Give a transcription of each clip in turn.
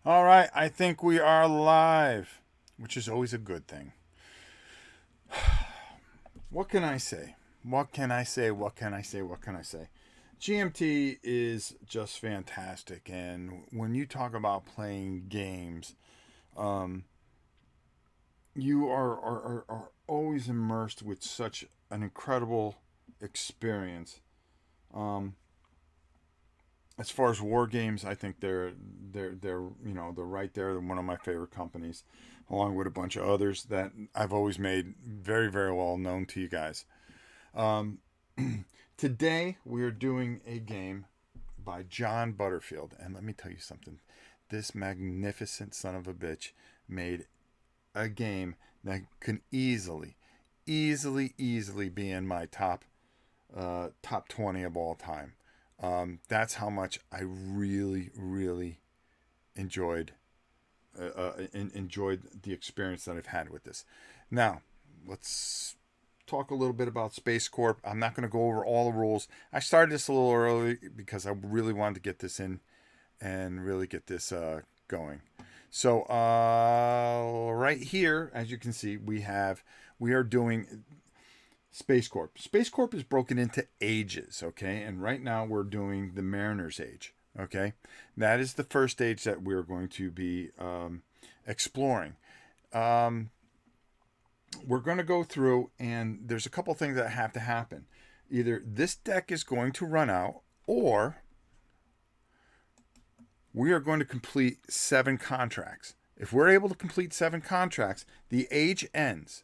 All right, I think we are live, which is always a good thing. What can I say? What can I say? What can I say? What can I say? GMT is just fantastic, and when you talk about playing games, um, you are always immersed with such an incredible experience. Um, as far as war games, I think they're they're right there. They're one of my favorite companies, along with a bunch of others that I've always made very well known to you guys. Um, Today we are doing a game by John Butterfield, and let me tell you something. This magnificent son of a bitch made a game that can easily be in my top 20 of all time. That's how much I really enjoyed enjoyed the experience that I've had with this. Now, let's talk a little bit about SpaceCorp. I'm not going to go over all the rules. I started this a little early because I really wanted to get this in and really get this going. So right here, as you can see, we are doing SpaceCorp. SpaceCorp is broken into ages, okay? And right now we're doing the Mariner's Age, okay? That is the first age that we're going to be exploring. Um, we're going to go through, and there's a couple things that have to happen. Either this deck is going to run out, or we are going to complete 7 contracts. If we're able to complete 7 contracts, the age ends.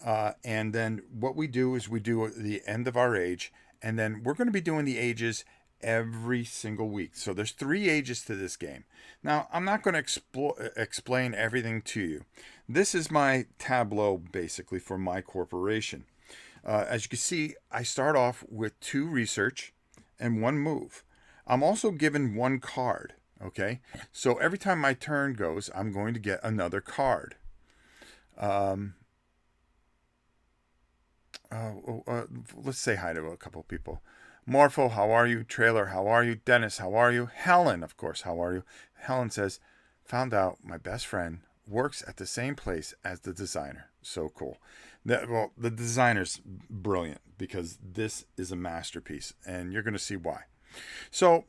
And then what we do is we do the end of our age, and then we're going to be doing the ages every single week. So there's 3 ages to this game. Now, I'm not going to explain everything to you. This is my tableau, basically, for my corporation. As you can see, I start off with 2 research and 1 move. I'm also given 1 card, okay? So every time my turn goes, I'm going to get another card. Let's say hi to a couple of people. Morpho, how are you? Trailer, how are you? Dennis, how are you? Helen, of course, how are you? Helen says, found out my best friend works at the same place as the designer. So cool. The designer's brilliant because this is a masterpiece, and you're going to see why. So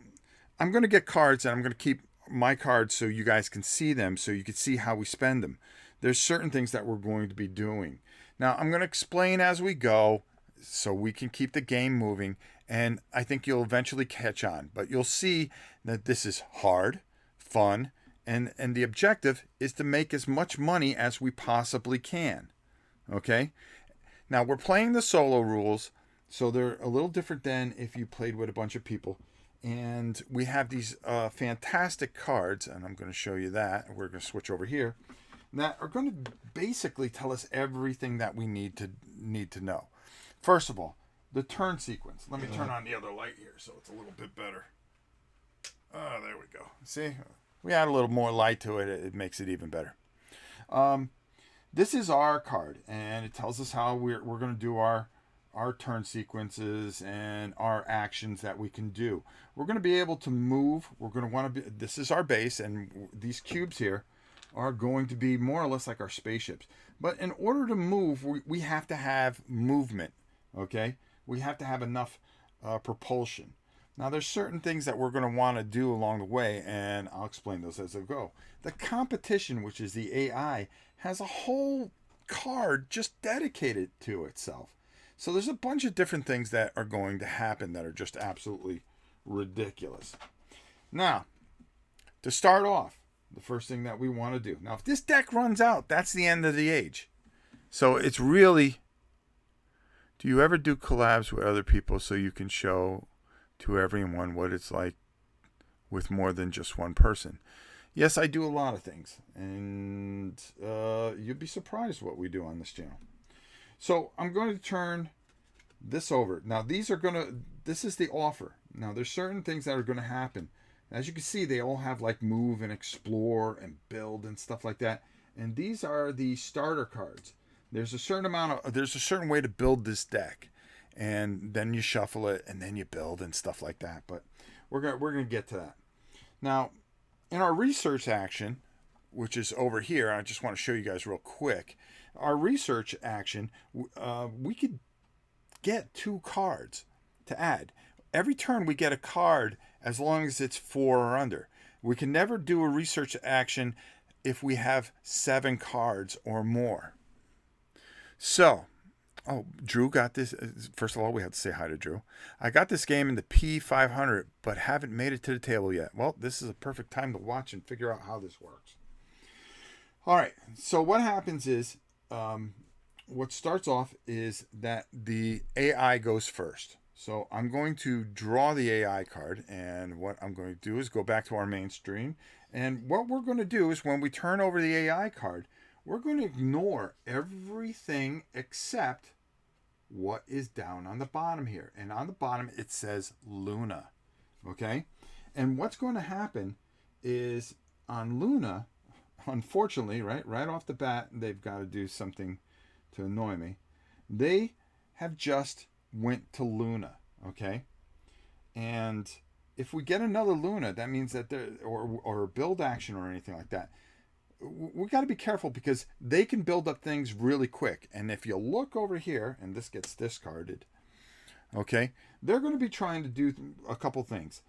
I'm going to get cards, and I'm going to keep my cards so you guys can see them, so you can see how we spend them. There's certain things that we're going to be doing. Now, I'm going to explain as we go so we can keep the game moving, and I think you'll eventually catch on. But you'll see that this is hard, fun, and the objective is to make as much money as we possibly can. Okay? Now, we're playing the solo rules, so they're a little different than if you played with a bunch of people. And we have these fantastic cards, and I'm going to show you that. We're going to switch over here. That are going to basically tell us everything that we need to know. First of all, the turn sequence. Let me turn on the other light here so it's a little bit better. Oh, there we go. See, we add a little more light to it. It makes it even better. This is our card, and it tells us how we're going to do our turn sequences and our actions that we can do. We're going to be able to move. We're going to want to be. This is our base, and these cubes here are going to be more or less like our spaceships. But in order to move, we have to have movement, okay? We have to have enough propulsion. Now, there's certain things that we're going to want to do along the way, and I'll explain those as I go. The competition, which is the AI, has a whole card just dedicated to itself. So there's a bunch of different things that are going to happen that are just absolutely ridiculous. Now, to start off, the first thing that we want to do. Now, if this deck runs out, that's the end of the age. So it's really, do you ever do collabs with other people so you can show to everyone what it's like with more than just one person? Yes, I do a lot of things, and you'd be surprised what we do on this channel. So I'm going to turn this over. Now, this is the offer. Now, there's certain things that are going to happen. As you can see, they all have like move and explore and build and stuff like that. And these are the starter cards. There's a certain way to build this deck, and then you shuffle it, and then you build and stuff like that. But we're gonna get to that. Now, in our research action, which is over here, I just want to show you guys real quick. Our research action, we could get 2 cards to add. Every turn we get a card as long as it's 4 or under. We can never do a research action if we have 7 cards or more. So, Drew got this. First of all, we have to say hi to Drew. I got this game in the P500, but haven't made it to the table yet. Well, this is a perfect time to watch and figure out how this works. All right, so what happens is, what starts off is that the AI goes first. So I'm going to draw the AI card, and what I'm going to do is go back to our main screen. And what we're going to do is when we turn over the AI card, we're going to ignore everything except what is down on the bottom here. And on the bottom, it says Luna. Okay? And what's going to happen is on Luna, unfortunately, right off the bat, they've got to do something to annoy me. They have just went to Luna, okay? And if we get another Luna, that means that or a build action or anything like that, we got to be careful because they can build up things really quick. And if you look over here, and this gets discarded, okay, they're going to be trying to do a couple things.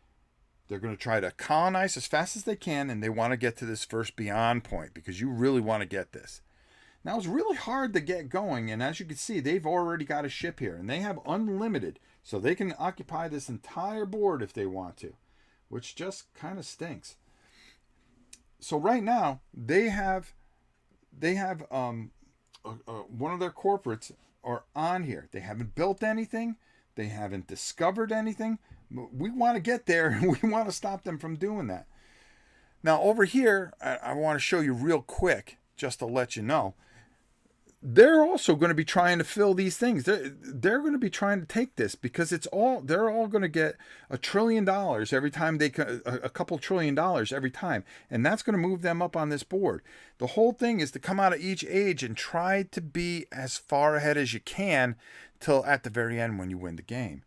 They're going to try to colonize as fast as they can, and they want to get to this first beyond point because you really want to get this. Now, it's really hard to get going, and as you can see, they've already got a ship here, and they have unlimited, so they can occupy this entire board if they want to, which just kind of stinks. So right now, they have one of their corporates are on here. They haven't built anything. They haven't discovered anything. We want to get there, and we want to stop them from doing that. Now, over here, I want to show you real quick, just to let you know, they're also going to be trying to fill these things. They're going to be trying to take this because they're all going to get $1 trillion every time a couple $1 trillion every time. And that's going to move them up on this board. The whole thing is to come out of each age and try to be as far ahead as you can till at the very end when you win the game.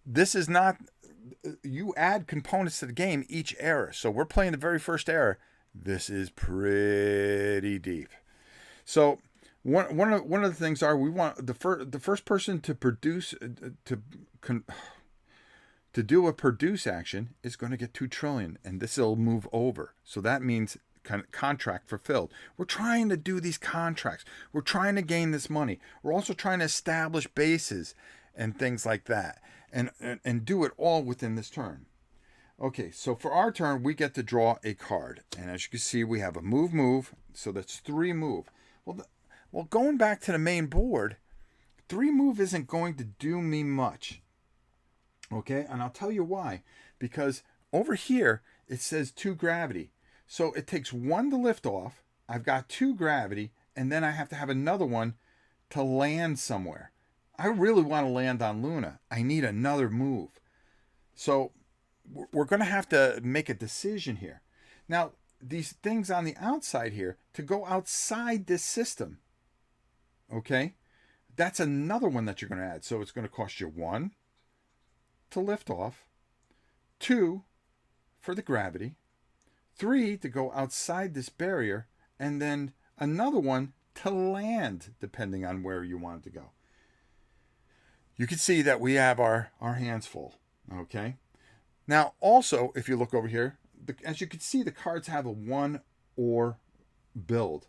This is not, you add components to the game each era. So we're playing the very first era. This is pretty deep. So one of the things are we want the first person to produce to do a produce action is going to get 2 trillion, and this will move over. So that means contract fulfilled. We're trying to do these contracts. We're trying to gain this money. We're also trying to establish bases and things like that, and do it all within this turn. Okay, so for our turn, we get to draw a card, and as you can see, we have a move. So that's 3 move. Well, going back to the main board, 3 move isn't going to do me much. Okay, and I'll tell you why. Because over here, it says 2 gravity. So it takes 1 to lift off. I've got 2 gravity, and then I have to have another one to land somewhere. I really want to land on Luna. I need another move. So we're going to have to make a decision here. Now, these things on the outside here, to go outside this system, okay, that's another one that you're going to add. So it's going to cost you 1 to lift off, 2 for the gravity, 3 to go outside this barrier, and then another one to land, depending on where you want it to go. You can see that we have our hands full, okay? Now, also, if you look over here, as you can see, the cards have a 1 or build.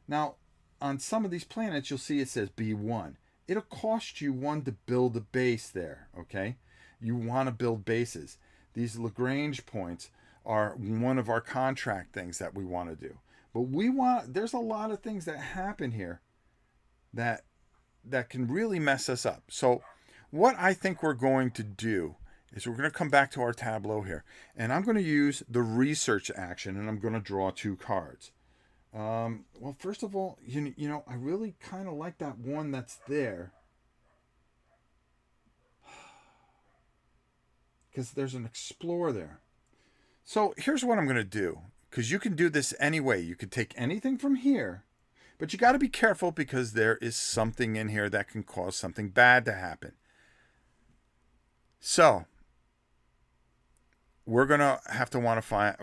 Now, on some of these planets, you'll see it says B1. It'll cost you 1 to build a base there, okay? You want to build bases. These Lagrange points are one of our contract things that we want to do. But there's a lot of things that happen here that can really mess us up. So what I think we're going to do is we're going to come back to our tableau here, and I'm going to use the research action, and I'm going to draw 2 cards. Well, first of all, you know, I really kind of like that one that's there, because there's an explorer there. So here's what I'm going to do, because you can do this any way. You could take anything from here, But you got to be careful because there is something in here that can cause something bad to happen. So we're going to have to want to find,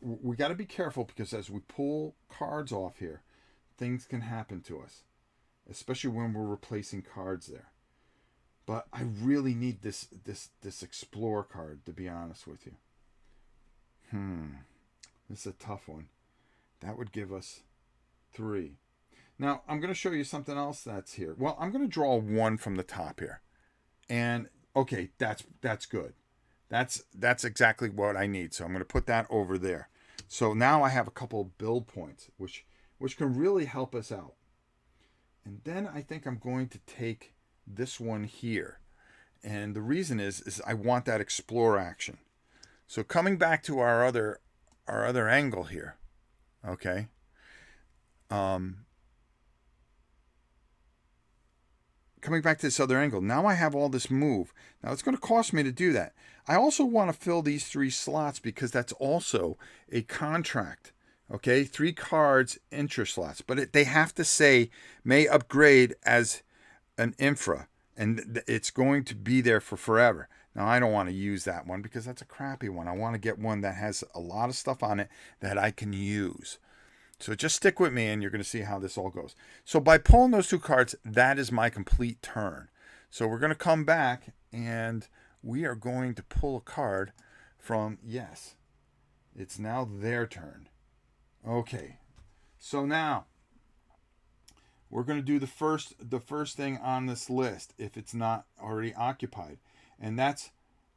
we got to be careful because as we pull cards off here, things can happen to us, especially when we're replacing cards there. But I really need this Explorer card, to be honest with you. This is a tough one. That would give us 3. Now, I'm going to show you something else that's here. Well, I'm going to draw 1 from the top here. And, okay, that's good. That's exactly what I need. So I'm going to put that over there. So now I have a couple of build points, which can really help us out. And then I think I'm going to take this one here. And the reason is I want that explore action. So coming back to our other angle here, okay? Coming back to this other angle, now I have all this move. Now it's going to cost me to do that. I also want to fill these 3 slots because that's also a contract. Okay, 3 cards, interest slots, but they have to say may upgrade as an infra, and it's going to be there for forever. Now I don't want to use that one because that's a crappy one. I want to get one that has a lot of stuff on it that I can use. So just stick with me and you're going to see how this all goes. So by pulling those 2 cards, that is my complete turn. So we're going to come back and we are going to pull a card from, yes, it's now their turn. Okay, so now we're going to do the first thing on this list if it's not already occupied, and that's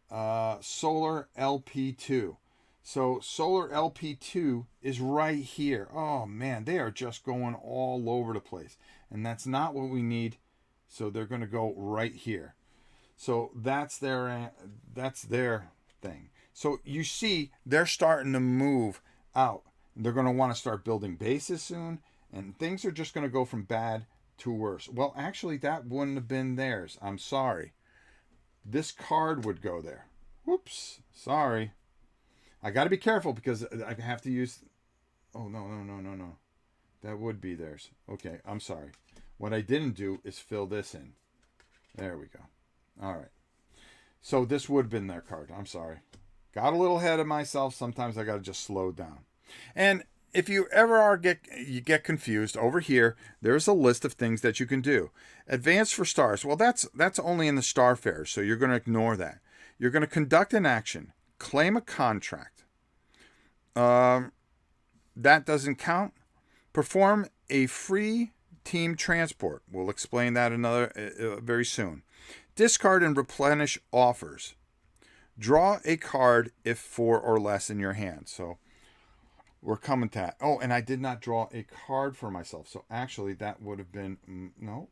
Solar LP2. So Solar LP2 is right here. Oh man, they are just going all over the place, and that's not what we need. So they're going to go right here. So that's their thing. So you see, they're starting to move out. They're going to want to start building bases soon, and things are just going to go from bad to worse. Well, actually, that wouldn't have been theirs. I'm sorry. This card would go there. Whoops. Sorry. I got to be careful because I have to use... Oh, no. That would be theirs. Okay, I'm sorry. What I didn't do is fill this in. There we go. All right. So this would have been their card. I'm sorry. Got a little ahead of myself. Sometimes I got to just slow down. And if you ever get confused, over here, there's a list of things that you can do. Advance for stars. Well, that's only in the star fairs, so you're going to ignore that. You're going to conduct an action, claim a contract. That doesn't count. Perform a free team transport. We'll explain that very soon. Discard and replenish offers. Draw a card if 4 or less in your hand. So we're coming to that. Oh, and I did not draw a card for myself. So actually that would have been, no,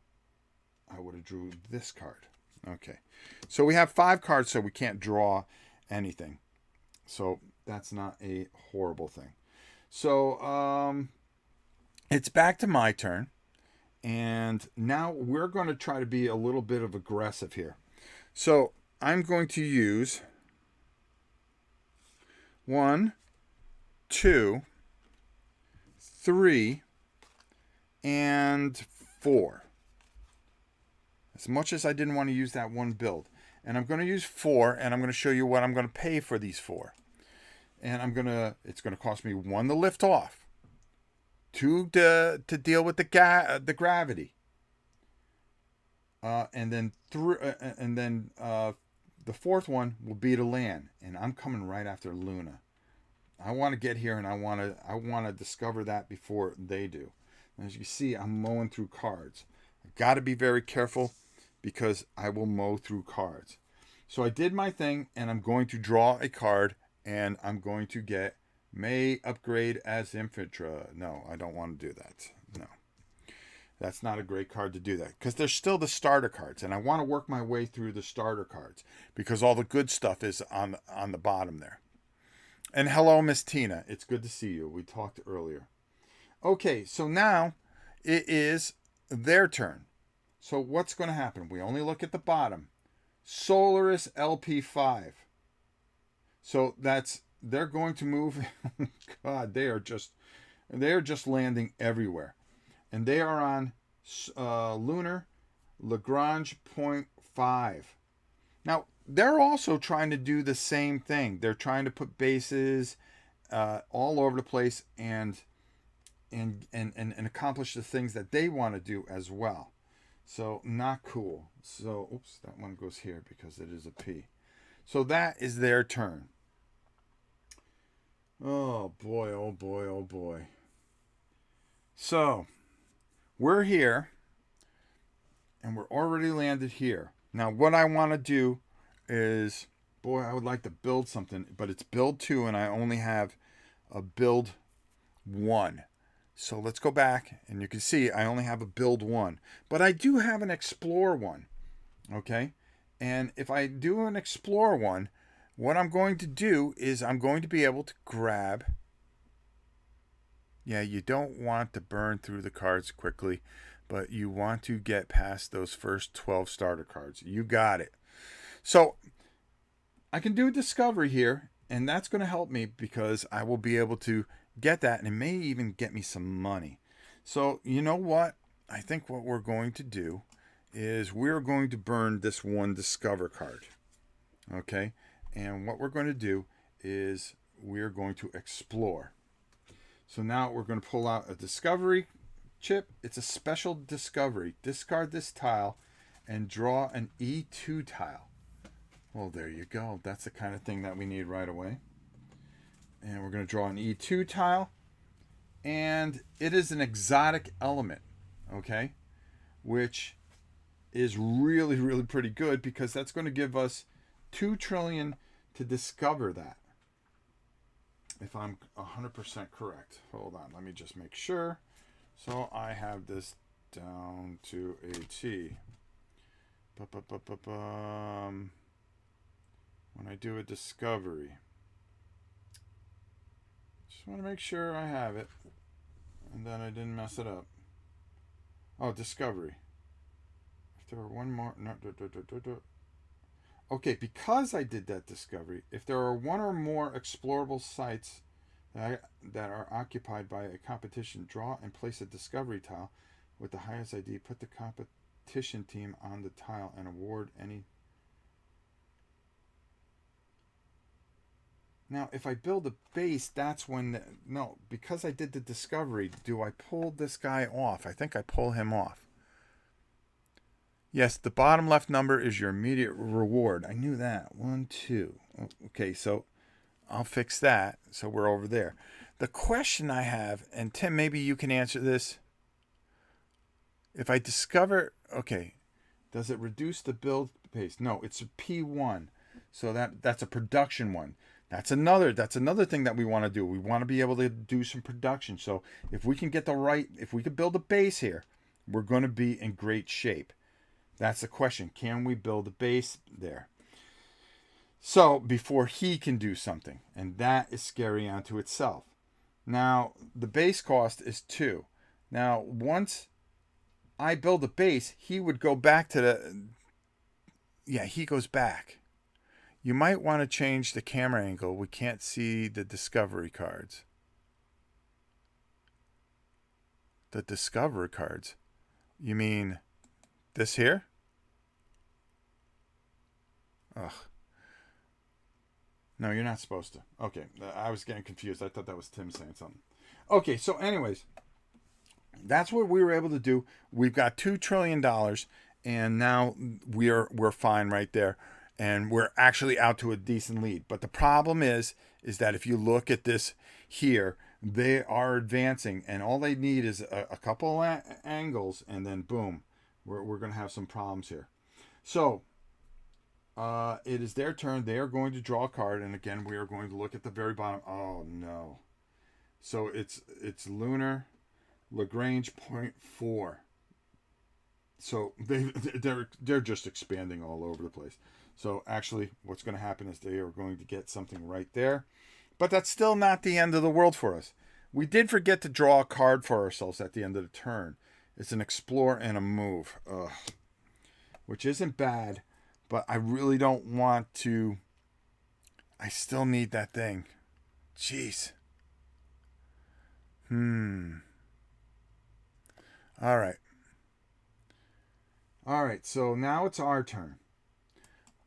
I would have drew this card. Okay. So we have 5 cards, so we can't draw anything. So that's not a horrible thing. So it's back to my turn. And now we're going to try to be a little bit of aggressive here. So I'm going to use 1, 2, 3, and 4. As much as I didn't want to use that one build. And I'm going to use 4, and I'm going to show you what I'm going to pay for these 4. And it's going to cost me 1 to lift off. 2 to deal with the gravity. And then the 4th one will be to land. And I'm coming right after Luna. I want to get here and I want to discover that before they do. And as you see, I'm mowing through cards. I've got to be very careful because I will mow through cards. So I did my thing, and I'm going to draw a card, and I'm going to get may upgrade as infantry. No, I don't want to do that. No. That's not a great card to do that because there's still the starter cards, and I want to work my way through the starter cards because all the good stuff is on the bottom there. And hello, Miss Tina. It's good to see you. We talked earlier. Okay, so now it is their turn. So what's going to happen? We only look at the bottom. Solaris LP5. So they're going to move. God, they are just landing everywhere. and they are on lunar Lagrange point 5. Now, they're also trying to do the same thing. They're trying to put bases all over the place and accomplish the things that they want to do as well. So, not cool. So, oops, that one goes here because it is a P. So, that is their turn. Oh, boy, oh, boy, oh, boy. So, we're here, and we're already landed here. Now, what I want to do is, boy, I would like to build something, but it's build 2, and I only have a build 1. So let's go back, and you can see I only have a build 1. But I do have an explore 1, okay? And if I do an explore 1, what I'm going to do is I'm going to be able to grab... Yeah, you don't want to burn through the cards quickly, but you want to get past those first 12 starter cards. You got it. So I can do a discovery here, and that's going to help me because I will be able to get that, and it may even get me some money. So you know what? I think what we're going to do is we're going to burn this one discover card. Okay? And what we're going to do is we're going to explore. So now we're going to pull out a discovery chip. It's a special discovery. Discard this tile and draw an E2 tile. Well, there you go. That's the kind of thing that we need right away. And we're going to draw an E2 tile. And it is an exotic element, okay? Which is really, really pretty good because that's going to give us 2 trillion to discover that. If I'm 100% correct. Hold on, let me just make sure. So I have this down to a T. When I do a discovery, just want to make sure I have it, and then I didn't mess it up. Oh, discovery. If there were one more, no, okay, because I did that discovery, if there are one or more explorable sites that are occupied by a competition, draw and place a discovery tile with the highest ID. Put the competition team on the tile and award any. Now, if I build a base, that's when... No, because I did the discovery, do I pull this guy off? I think I pull him off. Yes, the bottom left number is your immediate reward. I knew that. 1, 2. Okay, so I'll fix that. So we're over there. The question I have, and Tim, maybe you can answer this. If I discover... Okay, does it reduce the build pace? No, it's a P1. So that's a production one. That's another thing that we want to do. We want to be able to do some production. So if we can get if we could build a base here, we're going to be in great shape. That's the question. Can we build a base there? So before he can do something, and that is scary unto itself. Now, the base cost is 2. Now, once I build a base, he would go back to the... Yeah, he goes back. You might want to change the camera angle. We can't see the discovery cards. The discovery cards? You mean this here? Ugh. No, you're not supposed to. Okay, I was getting confused. I thought that was Tim saying something. Okay, so anyways, that's what we were able to do. We've got $2 trillion, and now we're fine right there. And we're actually out to a decent lead. But the problem is that if you look at this here, they are advancing, and all they need is a couple angles, and then boom, we're going to have some problems here. So it is their turn. They are going to draw a card, and again, we are going to look at the very bottom. Oh no! So it's lunar Lagrange point 4. So they're just expanding all over the place. So actually, what's going to happen is they are going to get something right there. But that's still not the end of the world for us. We did forget to draw a card for ourselves at the end of the turn. It's an explore and a move. Ugh. Which isn't bad, but I really don't want to... I still need that thing. Jeez. All right. All right, so now it's our turn.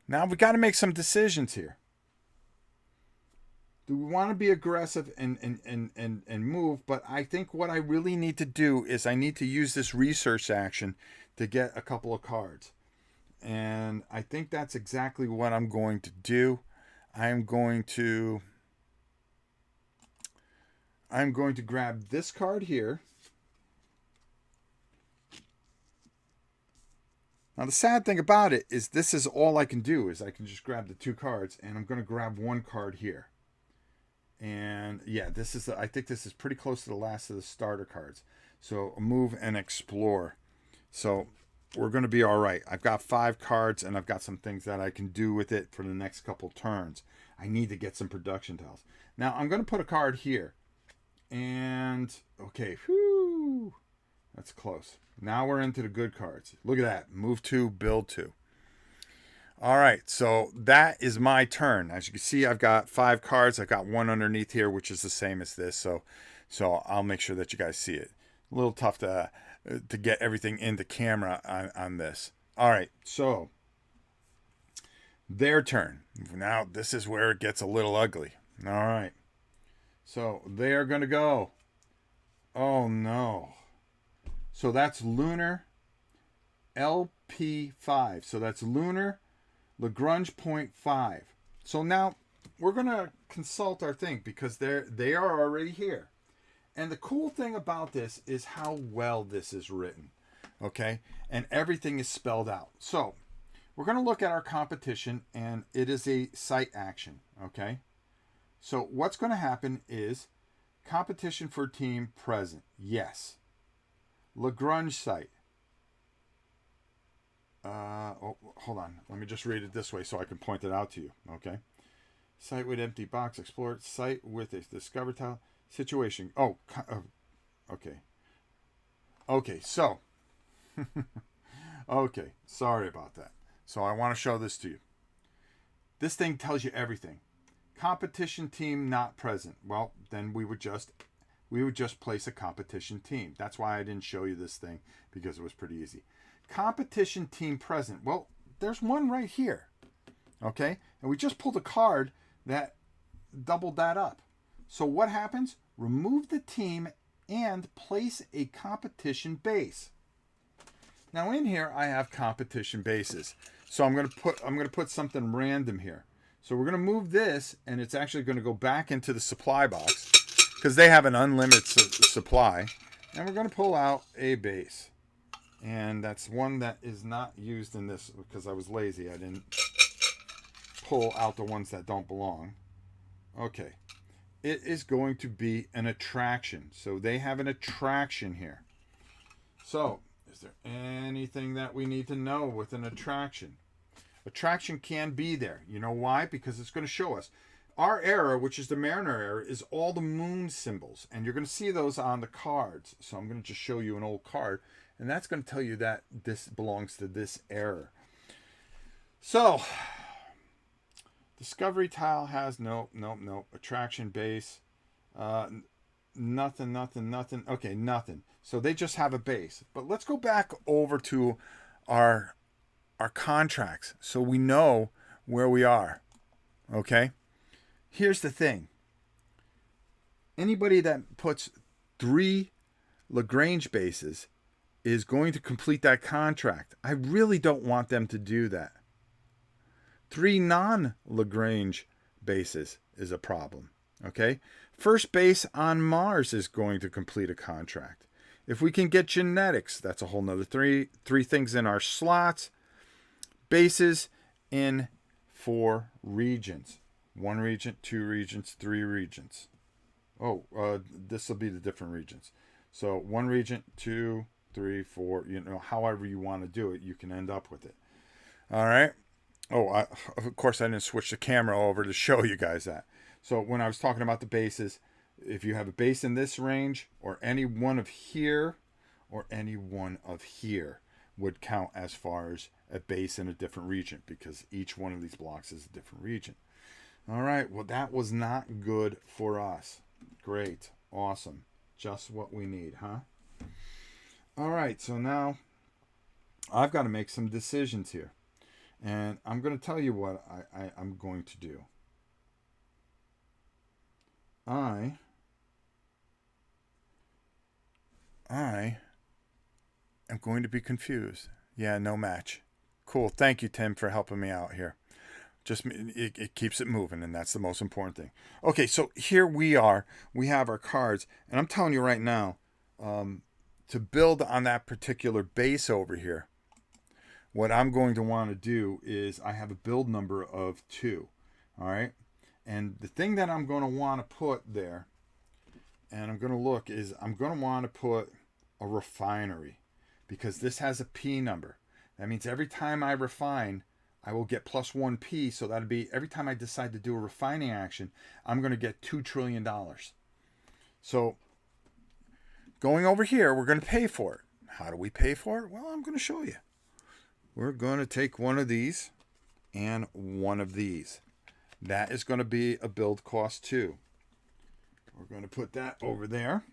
Now we got to make some decisions here. Do we want to be aggressive and move? But I think what I really need to do is I need to use this research action to get a couple of cards. And I think that's exactly what I'm going to do. I'm going to grab this card here. Now the sad thing about it is this is all I can do is I can just grab the two cards, and I'm going to grab one card here. And yeah, I think this is pretty close to the last of the starter cards. So move and explore. So we're going to be all right. I've got 5 cards, and I've got some things that I can do with it for the next couple turns. I need to get some production tiles. Now I'm going to put a card here. And okay, whew, that's close. Now we're into the good cards. Look at that. Move 2, build 2. All right, so that is my turn. As you can see, I've got 5 cards. I've got one underneath here, which is the same as this. So I'll make sure that you guys see it. A little tough to get everything into camera on this. All right, so their turn. Now this is where it gets a little ugly. All right, so they are going to go. Oh no. So that's Lunar LP5. So that's Lunar Lagrange point 5. So now we're going to consult our thing because they are already here. And the cool thing about this is how well this is written. Okay? And everything is spelled out. So we're going to look at our competition, and it is a site action. Okay? So what's going to happen is competition for team present. Yes. Lagrange site. Hold on. Let me just read it this way so I can point it out to you. Okay. Site with empty box. Explore site with a discover tile. Situation. Oh, okay. Okay, so. Okay, sorry about that. So I want to show this to you. This thing tells you everything. Competition team not present. Well, then we would just place a competition team. That's why I didn't show you this thing, because it was pretty easy. Competition team present. Well, there's one right here. Okay? And we just pulled a card that doubled that up. So what happens? Remove the team and place a competition base. Now in here I have competition bases. So I'm going to put something random here. So we're going to move this, and it's actually going to go back into the supply box because they have an unlimited supply. And we're going to pull out a base. And that's one that is not used in this because I was lazy. I didn't pull out the ones that don't belong. Okay. It is going to be an attraction. So they have an attraction here. So, is there anything that we need to know with an attraction? Attraction can be there. You know why? Because it's going to show us. Our era, which is the Mariner era, is all the moon symbols. And you're going to see those on the cards. So I'm going to just show you an old card. And that's going to tell you that this belongs to this era. So, discovery tile has no. Attraction base. Nothing. Okay, nothing. So they just have a base. But let's go back over to our contracts so we know where we are. Okay? Here's the thing. Anybody that puts 3 Lagrange bases is going to complete that contract. I really don't want them to do that. 3 non-Lagrange bases is a problem. Okay? First base on Mars is going to complete a contract. If we can get genetics, that's a whole nother 3 things in our slots. Bases in 4 regions. 1 region, 2 regions, 3 regions. This will be the different regions. So 1 region, 2, 3, 4, however you want to do it, you can end up with it. All right. Of course, I didn't switch the camera over to show you guys that. So when I was talking about the bases, if you have a base in this range, or any one of here, or any one of here, would count as far as a base in a different region, because each one of these blocks is a different region. All right. Well, that was not good for us. Great. Awesome. Just what we need, huh? All right, so now I've got to make some decisions here. And I'm going to tell you what I'm going to do. I am going to be confused. Yeah, no match. Cool. Thank you, Tim, for helping me out here. Just it keeps it moving, and that's the most important thing. Okay, so here we are. We have our cards, and I'm telling you right now, to build on that particular base over here, what I'm going to want to do is I have a build number of 2. All right, and the thing that I'm going to want to put there, and I'm going to look, is I'm going to want to put a refinery, because this has a P number. That means every time I refine, I will get plus 1P. So that'd be every time I decide to do a refining action, I'm going to get $2 trillion. So going over here, we're going to pay for it. How do we pay for it? Well, I'm going to show you. We're going to take one of these and one of these. That is going to be a build cost 2. We're going to put that over there.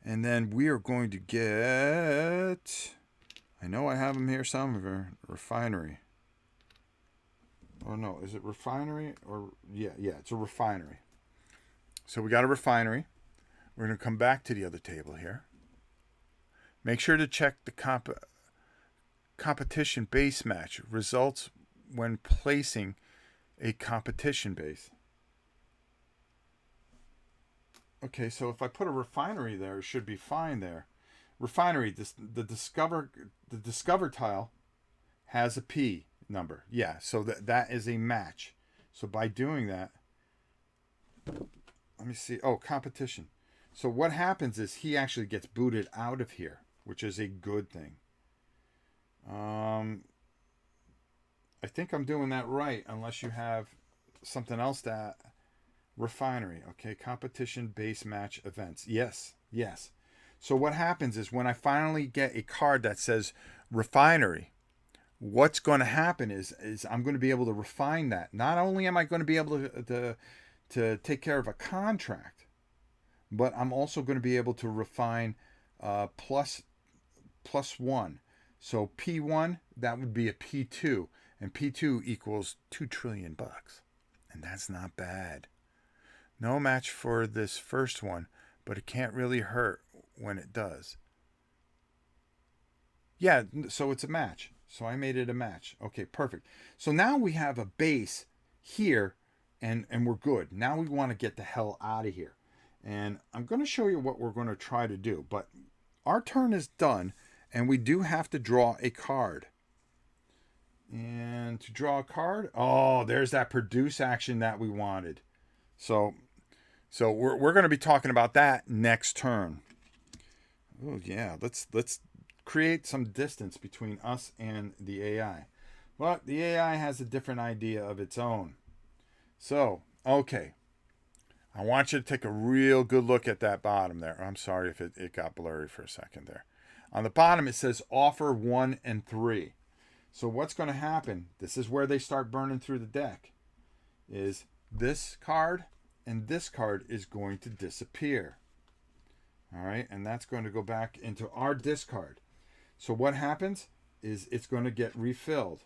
And then we are going to get, I know I have them here somewhere, refinery. Oh no, is it refinery or yeah, it's a refinery. So we got a refinery. We're going to come back to the other table here. Make sure to check the competition base match results when placing a competition base. Okay, so if I put a refinery there, it should be fine there. Refinery, the discover tile has a P number. Yeah, so that is a match. So by doing that, let me see. Oh, competition. So what happens is he actually gets booted out of here, which is a good thing. I think I'm doing that right, unless you have something else that refinery. Okay, competition base match events. Yes. So what happens is when I finally get a card that says refinery, what's going to happen is I'm going to be able to refine that. Not only am I going to be able to take care of a contract, but I'm also going to be able to refine plus 1. So P1, that would be a P2, and P2 equals $2 trillion, and that's not bad. No match for this first one, but it can't really hurt when it does. Yeah, so it's a match. So I made it a match. Okay, perfect. So now we have a base here, and we're good. Now we want to get the hell out of here. And I'm going to show you what we're going to try to do. But our turn is done, and we do have to draw a card. And to draw a card, oh, there's that produce action that we wanted. So we're going to be talking about that next turn. Oh yeah, let's create some distance between us and the AI. But the AI has a different idea of its own. So, okay. I want you to take a real good look at that bottom there. I'm sorry if it got blurry for a second there. On the bottom it says offer 1 and 3. So what's going to happen, this is where they start burning through the deck, is this card and this card is going to disappear. All right, and that's going to go back into our discard. So what happens is it's going to get refilled.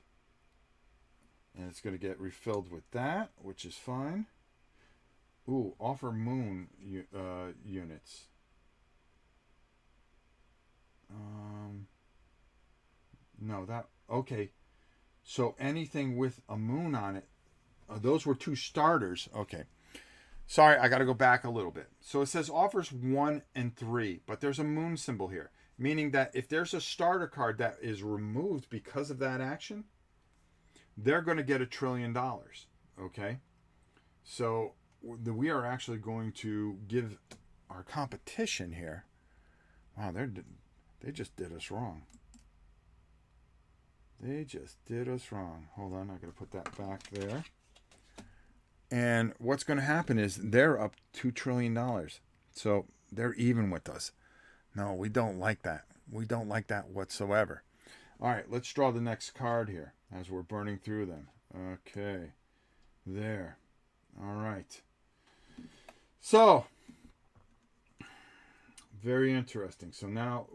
And it's going to get refilled with that, which is fine. Ooh, offer moon units. No, that, okay. So anything with a moon on it, those were 2 starters. Okay. Sorry, I got to go back a little bit. So it says offers 1 and 3, but there's a moon symbol here, meaning that if there's a starter card that is removed because of that action, they're going to get $1 trillion. Okay? So we are actually going to give our competition here. Wow, they just did us wrong. They just did us wrong. Hold on, I got to put that back there. And what's going to happen is they're up $2 trillion. So they're even with us. No, we don't like that. We don't like that whatsoever. All right, let's draw the next card here as we're burning through them. Okay, there. All right. So, Very interesting. So now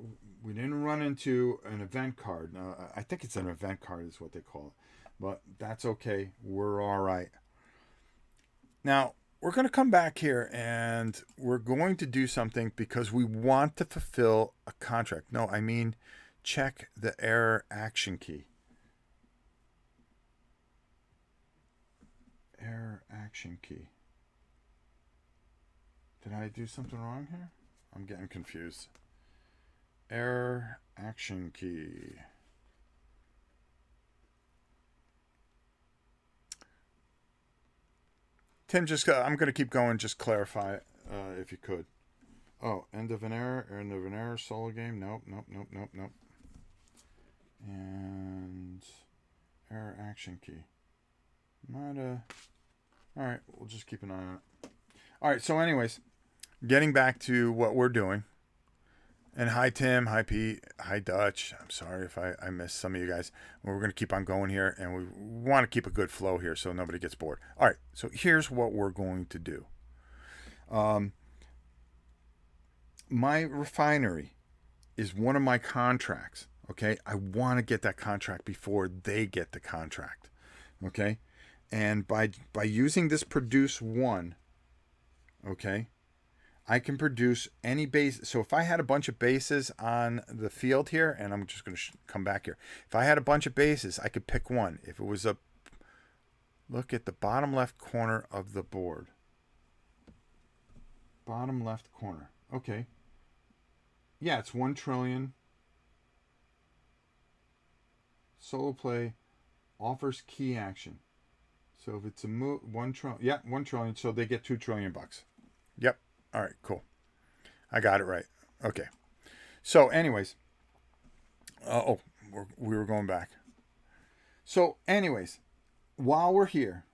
we didn't run into an event card. Now, I think it's an event card is what they call it. But that's okay. We're all right. Now, we're going to come back here and we're going to do something because we want to fulfill a contract. No, I mean check the error action key. Error action key. Did I do something wrong here? I'm getting confused. Error action key. Tim, I'm going to keep going. Just clarify it if you could. Oh, end of an error, solo game. Nope. And error action key. All right, we'll just keep an eye on it. All right, so anyways, getting back to what we're doing. And hi, Tim. Hi, Pete. Hi, Dutch. I'm sorry if I missed some of you guys. We're going to keep on going here, and we want to keep a good flow here so nobody gets bored. All right, so here's what we're going to do. My refinery is one of my contracts, okay? I want to get that contract before they get the contract, okay? And by using this produce one, okay, I can produce any base. So if I had a bunch of bases on the field here, and I'm just going to come back here. If I had a bunch of bases, I could pick one. If it was look at the bottom left corner of the board. Bottom left corner. Okay. Yeah, it's 1 trillion. Solo play offers key action. So if it's a move, 1 trillion. Yeah, 1 trillion. So they get $2 trillion. Yep. All right, cool. I got it right. Okay. So, anyways. We were going back. So, anyways, while we're here,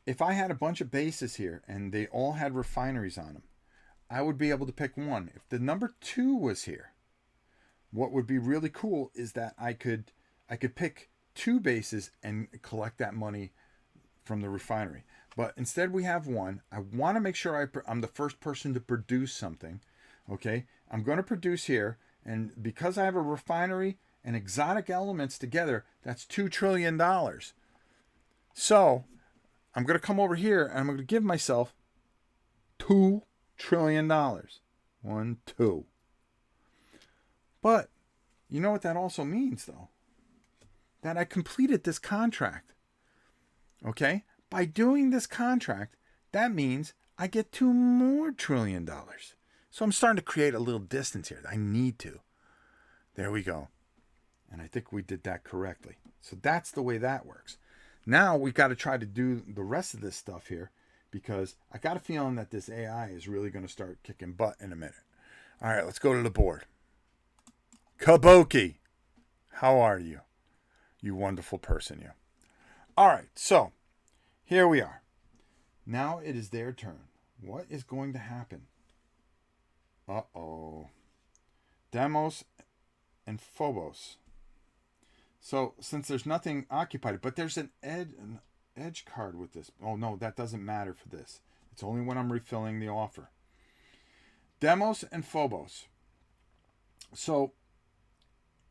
if I had a bunch of bases here and they all had refineries on them, I would be able to pick one. If the number 2 was here, what would be really cool is that I could pick 2 bases and collect that money from the refinery. But instead we have one. I want to make sure I'm the first person to produce something. Okay, I'm going to produce here. And because I have a refinery and exotic elements together, that's $2 trillion. So I'm going to come over here and I'm going to give myself $2 trillion. 1, 2. But you know what that also means, though? That I completed this contract. Okay? By doing this contract, that means I get $2 more trillion. So I'm starting to create a little distance here. I need to. There we go. And I think we did that correctly. So that's the way that works. Now we got to try to do the rest of this stuff here because I got a feeling that this AI is really going to start kicking butt in a minute. All right, let's go to the board. Kabuki, how are you? You wonderful person, you. All right, so here we are. Now it is their turn. What is going to happen? Uh-oh. Demos and Phobos. So since there's nothing occupied, but there's an edge card with this. Oh, no, that doesn't matter for this. It's only when I'm refilling the offer. Demos and Phobos. So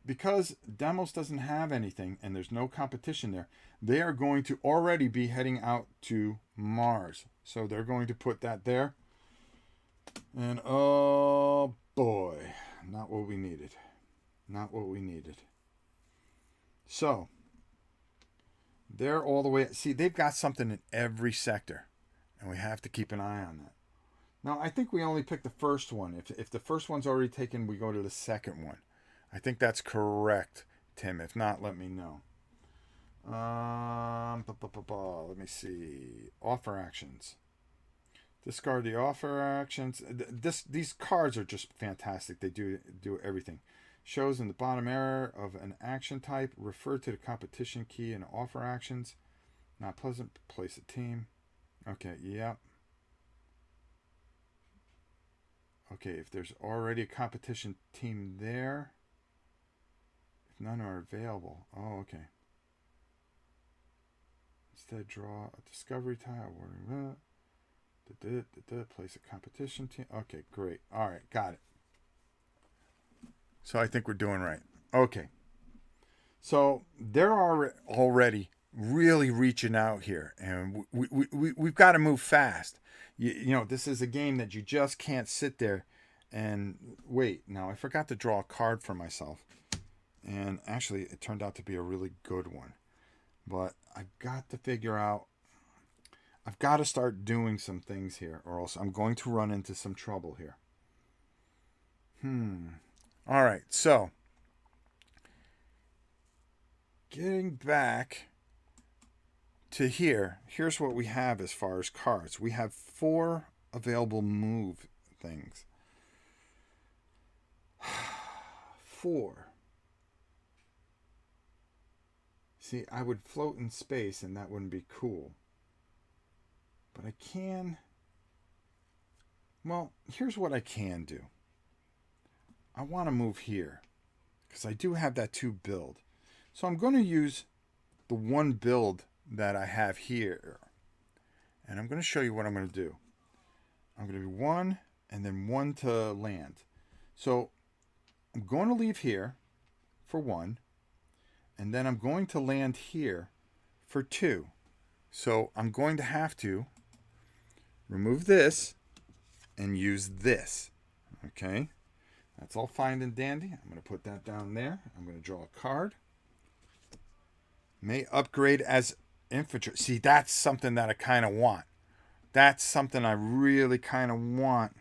because Demos doesn't have anything and there's no competition there, they are going to already be heading out to Mars. So they're going to put that there. And oh boy, not what we needed. Not what we needed. So they're all the way. See, they've got something in every sector, and we have to keep an eye on that. Now, I think we only pick the first one. If the first one's already taken, we go to the second one. I think that's correct, Tim. If not, let me know. Let me see. Offer actions. Discard the offer actions. These cards are just fantastic. They do everything. Shows in the bottom area of an action type. Refer to the competition key and offer actions. Not pleasant. Place a team. Okay, yep. Okay, if there's already a competition team there. If none are available. Oh, okay. Instead, draw a discovery tile. Place a competition team. Okay, great. All right, got it. So I think we're doing right. Okay. So they're already really reaching out here, and we've got to move fast. You know, this is a game that you just can't sit there and wait. Now, I forgot to draw a card for myself, and actually it turned out to be a really good one. But I've got to figure out, I've got to start doing some things here, or else I'm going to run into some trouble here. All right, so getting back to here, here's what we have as far as cards. We have 4 available move things. 4. See, I would float in space and that wouldn't be cool. But I can... Well, here's what I can do. I want to move here because I do have that 2 build. So I'm going to use the 1 build that I have here. And I'm going to show you what I'm going to do. I'm going to do 1 and then 1 to land. So I'm going to leave here for 1. And then I'm going to land here for 2. So I'm going to have to remove this and use this. Okay? That's all fine and dandy. I'm going to put that down there. I'm going to draw a card. May upgrade as infantry. See, that's something that I kind of want. That's something I really kind of want.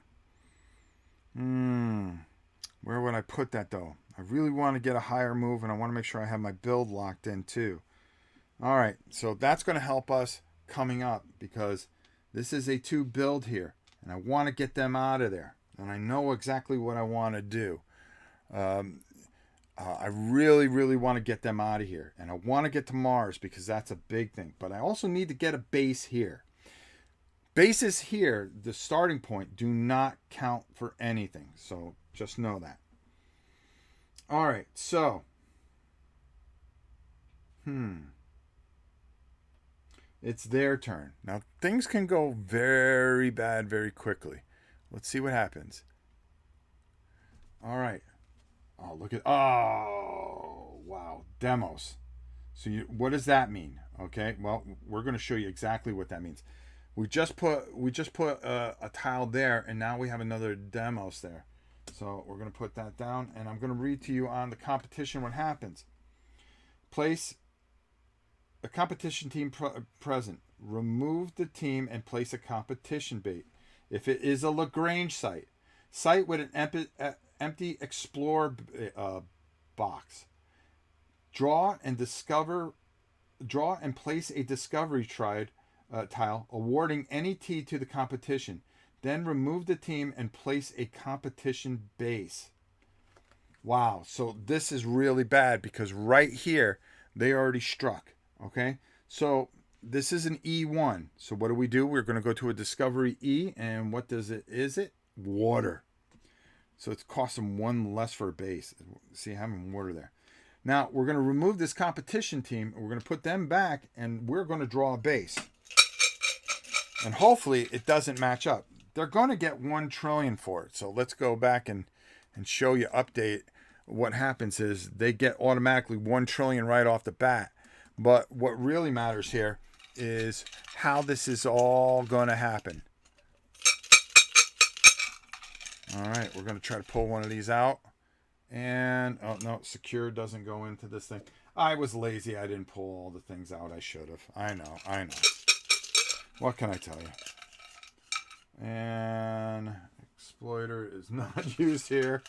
Where would I put that, though? I really want to get a higher move, and I want to make sure I have my build locked in, too. All right, so that's going to help us coming up because this is a 2 build here, and I want to get them out of there. And I know exactly what I want to do. I really, really want to get them out of here. And I want to get to Mars because that's a big thing. But I also need to get a base here. Bases here, the starting point, do not count for anything. So just know that. All right, so. It's their turn. Now, things can go very bad very quickly. Let's see what happens. All right. Oh, look at... Oh, wow. Demos. So what does that mean? Okay, well, we're going to show you exactly what that means. We just put a tile there, and now we have another demos there. So we're going to put that down, and I'm going to read to you on the competition what happens. Place a competition team present. Remove the team and place a competition bait. If it is a Lagrange site with an empty Explorer box. Draw and place a discovery tile, awarding any T to the competition. Then remove the team and place a competition base. Wow, so this is really bad because right here, they already struck. Okay, so this is an E1. So what do? We're going to go to a discovery E, and what is it? Water. So it's cost them 1 less for a base. See, having water there. Now, we're going to remove this competition team, and we're going to put them back, and we're going to draw a base. And hopefully, it doesn't match up. They're going to get 1 trillion for it. So let's go back and show you update. What happens is they get automatically 1 trillion right off the bat. But what really matters here is how this is all going to happen. All right, we're going to try to pull one of these out. And, oh, no, secure doesn't go into this thing. I was lazy. I didn't pull all the things out I should have. I know. What can I tell you? And exploiter is not used here.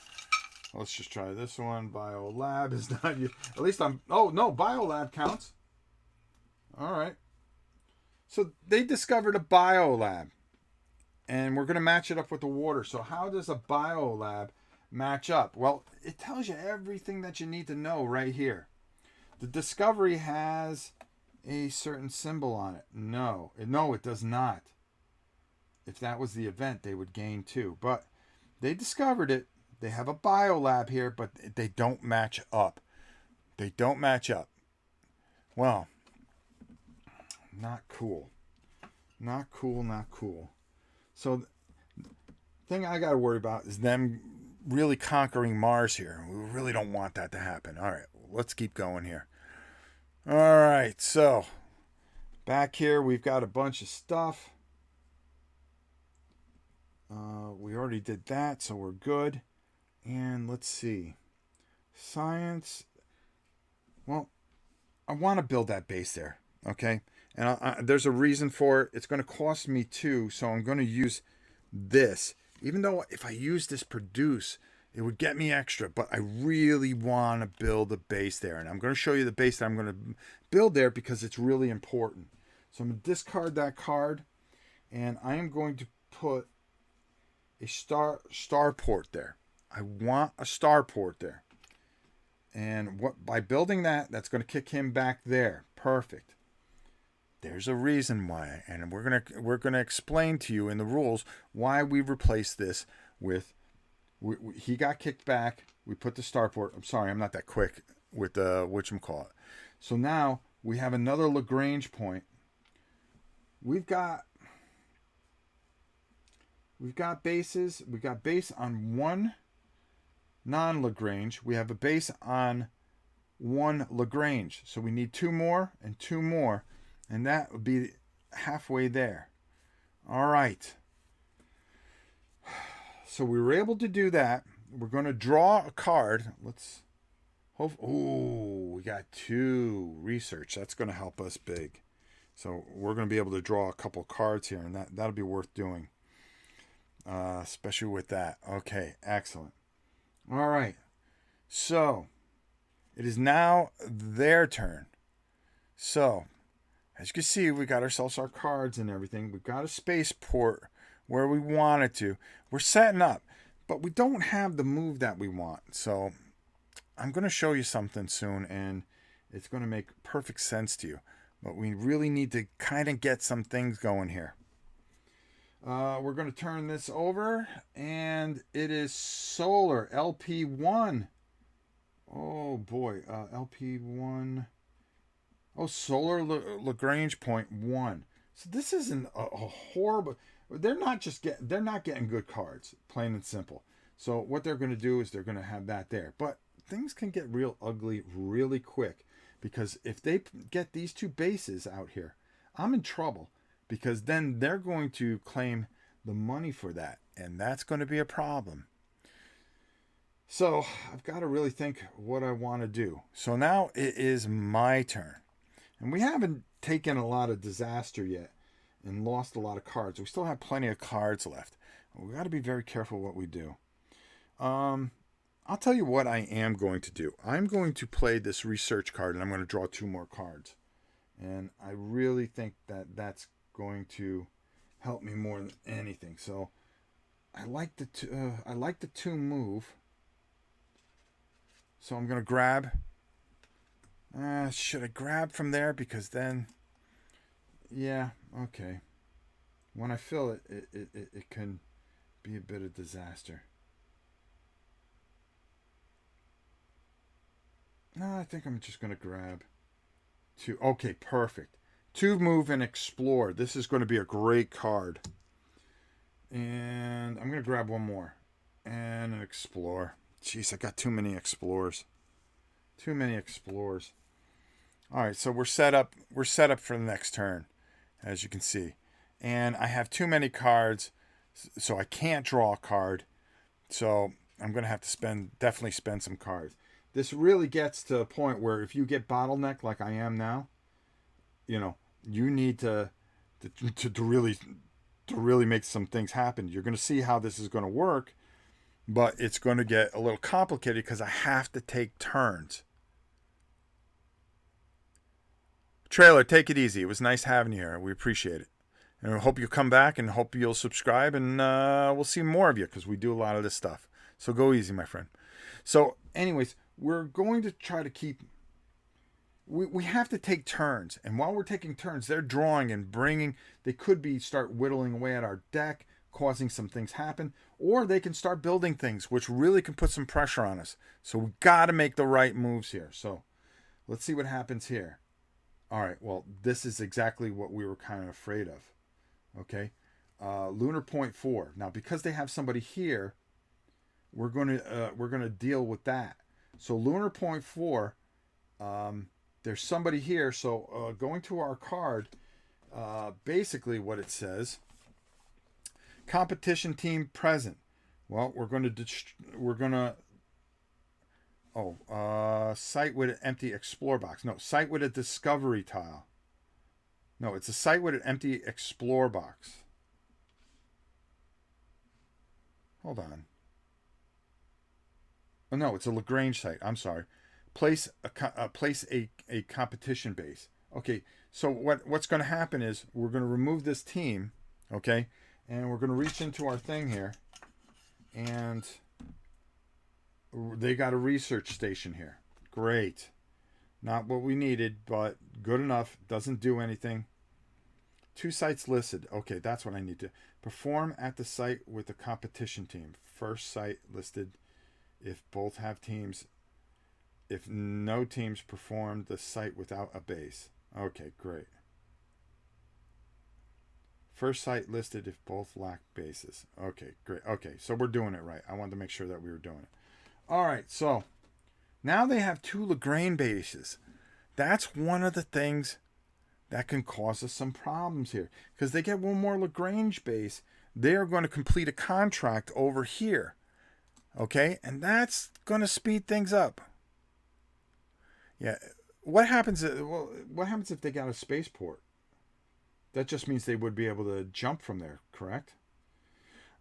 Let's just try this one. Biolab is not used. At least oh, no, Biolab counts. All right. So they discovered a biolab. And we're going to match it up with the water. So how does a biolab match up? Well, it tells you everything that you need to know right here. The discovery has a certain symbol on it. No, it does not. If that was the event, they would gain 2. But they discovered it. They have a biolab here, but they don't match up. They don't match up. Well, not cool. Not cool. So thing I got to worry about is them really conquering Mars here. We really don't want that to happen. All right, let's keep going here. All right, so back here we've got a bunch of stuff. We already did that, so we're good. And let's see. Science. Well, I want to build that base there, okay? And there's a reason for it. It's going to cost me 2, so I'm going to use this. Even though if I use this produce, it would get me extra, but I really want to build a base there. And I'm going to show you the base that I'm going to build there because it's really important. So I'm going to discard that card, and I am going to put a starport there. I want a starport there. And what by building that, that's going to kick him back there. Perfect. There's a reason why, and we're gonna explain to you in the rules why we replaced this with. He got kicked back. We put the starport. I'm sorry, I'm not that quick with the whatchamacallit. So now we have another Lagrange point. We've got bases. We've got base on one non-Lagrange. We have a base on one Lagrange. So we need 2 more and 2 more. And that would be halfway there. All right. So we were able to do that. We're going to draw a card. Let's hope. Oh, we got 2 research. That's going to help us big. So we're going to be able to draw a couple cards here, and that'll be worth doing. Especially with that. Okay, excellent. All right. So it is now their turn. So as you can see, we got ourselves our cards and everything. We've got a spaceport where we wanted to. We're setting up, but we don't have the move that we want. So I'm going to show you something soon, and it's going to make perfect sense to you. But we really need to kind of get some things going here. We're going to turn this over, and it is solar LP1. Oh boy, LP1. Oh, solar Lagrange point 1. So this isn't a horrible. They're not getting good cards, plain and simple. So what they're going to do is they're going to have that there. But things can get real ugly really quick, because if they get these 2 bases out here, I'm in trouble, because then they're going to claim the money for that, and that's going to be a problem. So I've got to really think what I want to do. So now it is my turn. And we haven't taken a lot of disaster yet and lost a lot of cards. We still have plenty of cards left. We got to be very careful what we do. I'll tell you what I am going to do. I'm going to play this research card, and I'm going to draw 2 more cards. And I really think that that's going to help me more than anything. So I like the 2 move. So I'm going to grab. Should I grab from there? Because then, yeah, okay. When I fill it, it can be a bit of disaster. No, I think I'm just going to grab 2. Okay, perfect. 2 move and explore. This is going to be a great card. And I'm going to grab 1 more. And an explore. Jeez, I got too many explorers. Too many explorers. All right, so we're set up. We're set up for the next turn, as you can see. And I have too many cards, so I can't draw a card. So I'm going to have to definitely spend some cards. This really gets to a point where if you get bottlenecked like I am now, you need to really make some things happen. You're going to see how this is going to work, but it's going to get a little complicated because I have to take turns. Trailer, take it easy. It was nice having you here. We appreciate it. And I hope you come back, and hope you'll subscribe, and we'll see more of you, because we do a lot of this stuff. So go easy, my friend. So anyways, we're going to try to keep... We have to take turns. And while we're taking turns, they're drawing and bringing... They could start whittling away at our deck, causing some things happen. Or they can start building things, which really can put some pressure on us. So we got to make the right moves here. So let's see what happens here. All right, well, this is exactly what we were kind of afraid of. Okay, Lunar Point 4. Now, because they have somebody here, we're gonna deal with that. So Lunar Point 4, there's somebody here. So going to our card, basically what it says, competition team present. Well, we're gonna site with an empty explore box. No, site with a discovery tile. No, it's a site with an empty explore box. Hold on. Oh no, it's a Lagrange site. I'm sorry. Place a competition base. Okay, so what's going to happen is we're going to remove this team, okay, and we're going to reach into our thing here, and they got a research station here. Great. Not what we needed, but good enough. Doesn't do anything. 2 sites listed. Okay, that's what I need to perform at the site with the competition team. First site listed if both have teams. If no teams perform the site without a base. Okay, great. First site listed if both lack bases. Okay, great. Okay, so we're doing it right. I wanted to make sure that we were doing it. All right, so now they have 2 Lagrange bases. That's one of the things that can cause us some problems here. Because they get one more Lagrange base, they're going to complete a contract over here. Okay, and that's going to speed things up. Yeah, what happens if they got a spaceport? That just means they would be able to jump from there, correct?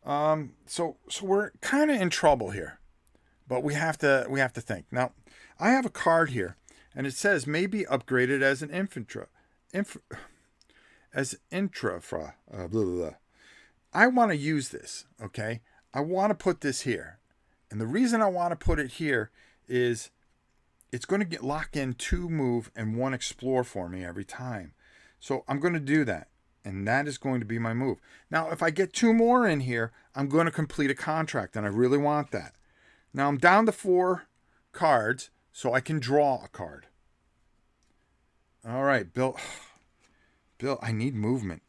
So we're kind of in trouble here. But we have to think. Now, I have a card here, and it says may be upgraded as an infra. Blah, blah, blah. I want to use this, okay? I want to put this here. And the reason I want to put it here is it's going to lock in 2 move and 1 explore for me every time. So I'm going to do that. And that is going to be my move. Now, if I get 2 more in here, I'm going to complete a contract, and I really want that. Now I'm down to 4 cards, so I can draw a card. All right, Bill, I need movement.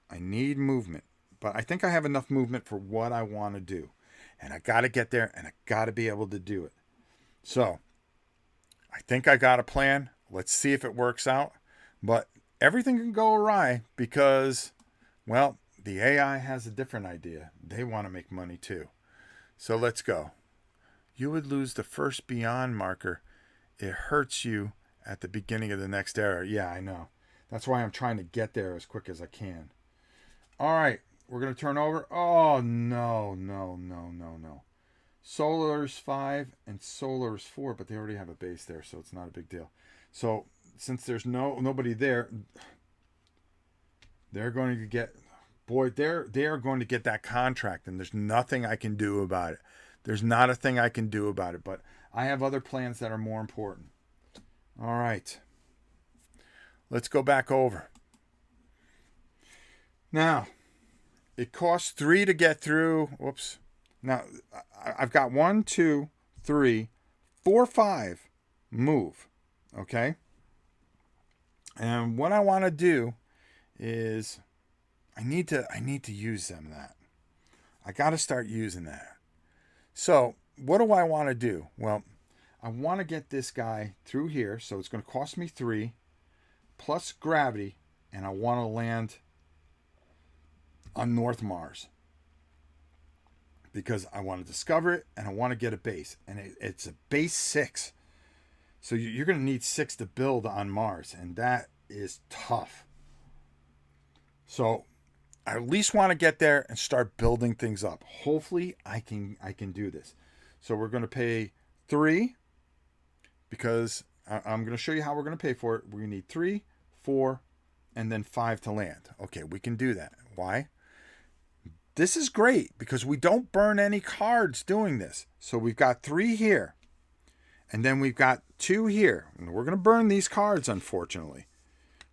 But I think I have enough movement for what I want to do. And I got to get there, and I got to be able to do it. So I think I got a plan. Let's see if it works out. But everything can go awry because, well, the AI has a different idea. They want to make money too. So let's go. You would lose the first beyond marker. It hurts you at the beginning of the next era. Yeah, I know. That's why I'm trying to get there as quick as I can. All right, we're going to turn over. Oh, no. Solar's 5 and Solar's 4, but they already have a base there, so it's not a big deal. So since there's nobody there, they're going to get, they are going to get that contract, and there's nothing I can do about it. There's not a thing I can do about it, but I have other plans that are more important. All right. Let's go back over. Now, it costs 3 to get through. Whoops. Now, I've got 1, 2, 3, 4, 5 move. Okay? And what I want to do is I need to use that. I got to start using that. So, what do I want to do? Well, I want to get this guy through here, so it's going to cost me 3 plus gravity, and I want to land on North Mars because I want to discover it and I want to get a base, and it's a base 6. So you're going to need 6 to build on Mars, and that is tough. So I at least want to get there and start building things up. Hopefully I can do this. So we're going to pay 3 because I'm going to show you how we're going to pay for it. We're going to need 3, 4, and then 5 to land. Okay, we can do that. Why? This is great because we don't burn any cards doing this. So we've got 3 here. And then we've got 2 here. And we're going to burn these cards, unfortunately.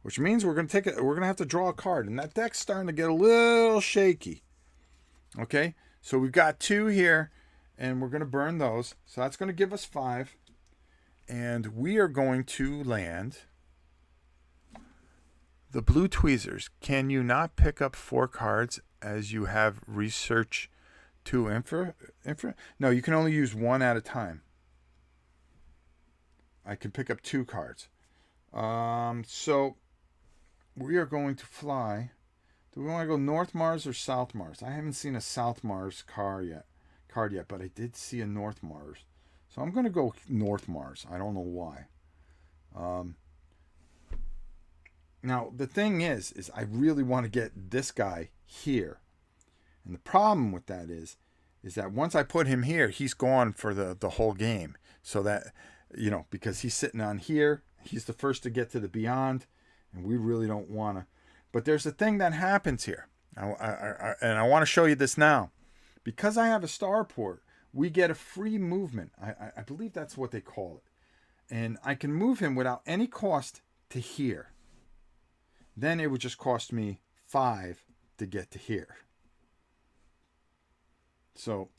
Which means we're going to have to draw a card. And that deck's starting to get a little shaky. Okay? So we've got 2 here. And we're going to burn those. So that's going to give us 5. And we are going to land the blue tweezers. Can you not pick up 4 cards as you have research to infra. No, you can only use one at a time. I can pick up 2 cards. So we are going to fly. Do we want to go North Mars or South Mars? I haven't seen a South Mars card yet, but I did see a North Mars. So I'm going to go North Mars. I don't know why. Now, the thing is I really want to get this guy here. And the problem with that is that once I put him here, he's gone for the whole game. So that, because he's sitting on here, he's the first to get to the beyond, and we really don't want to. But there's a thing that happens here. And I want to show you this now. Because I have a starport, we get a free movement. I believe that's what they call it. And I can move him without any cost to here. Then it would just cost me 5 to get to here. So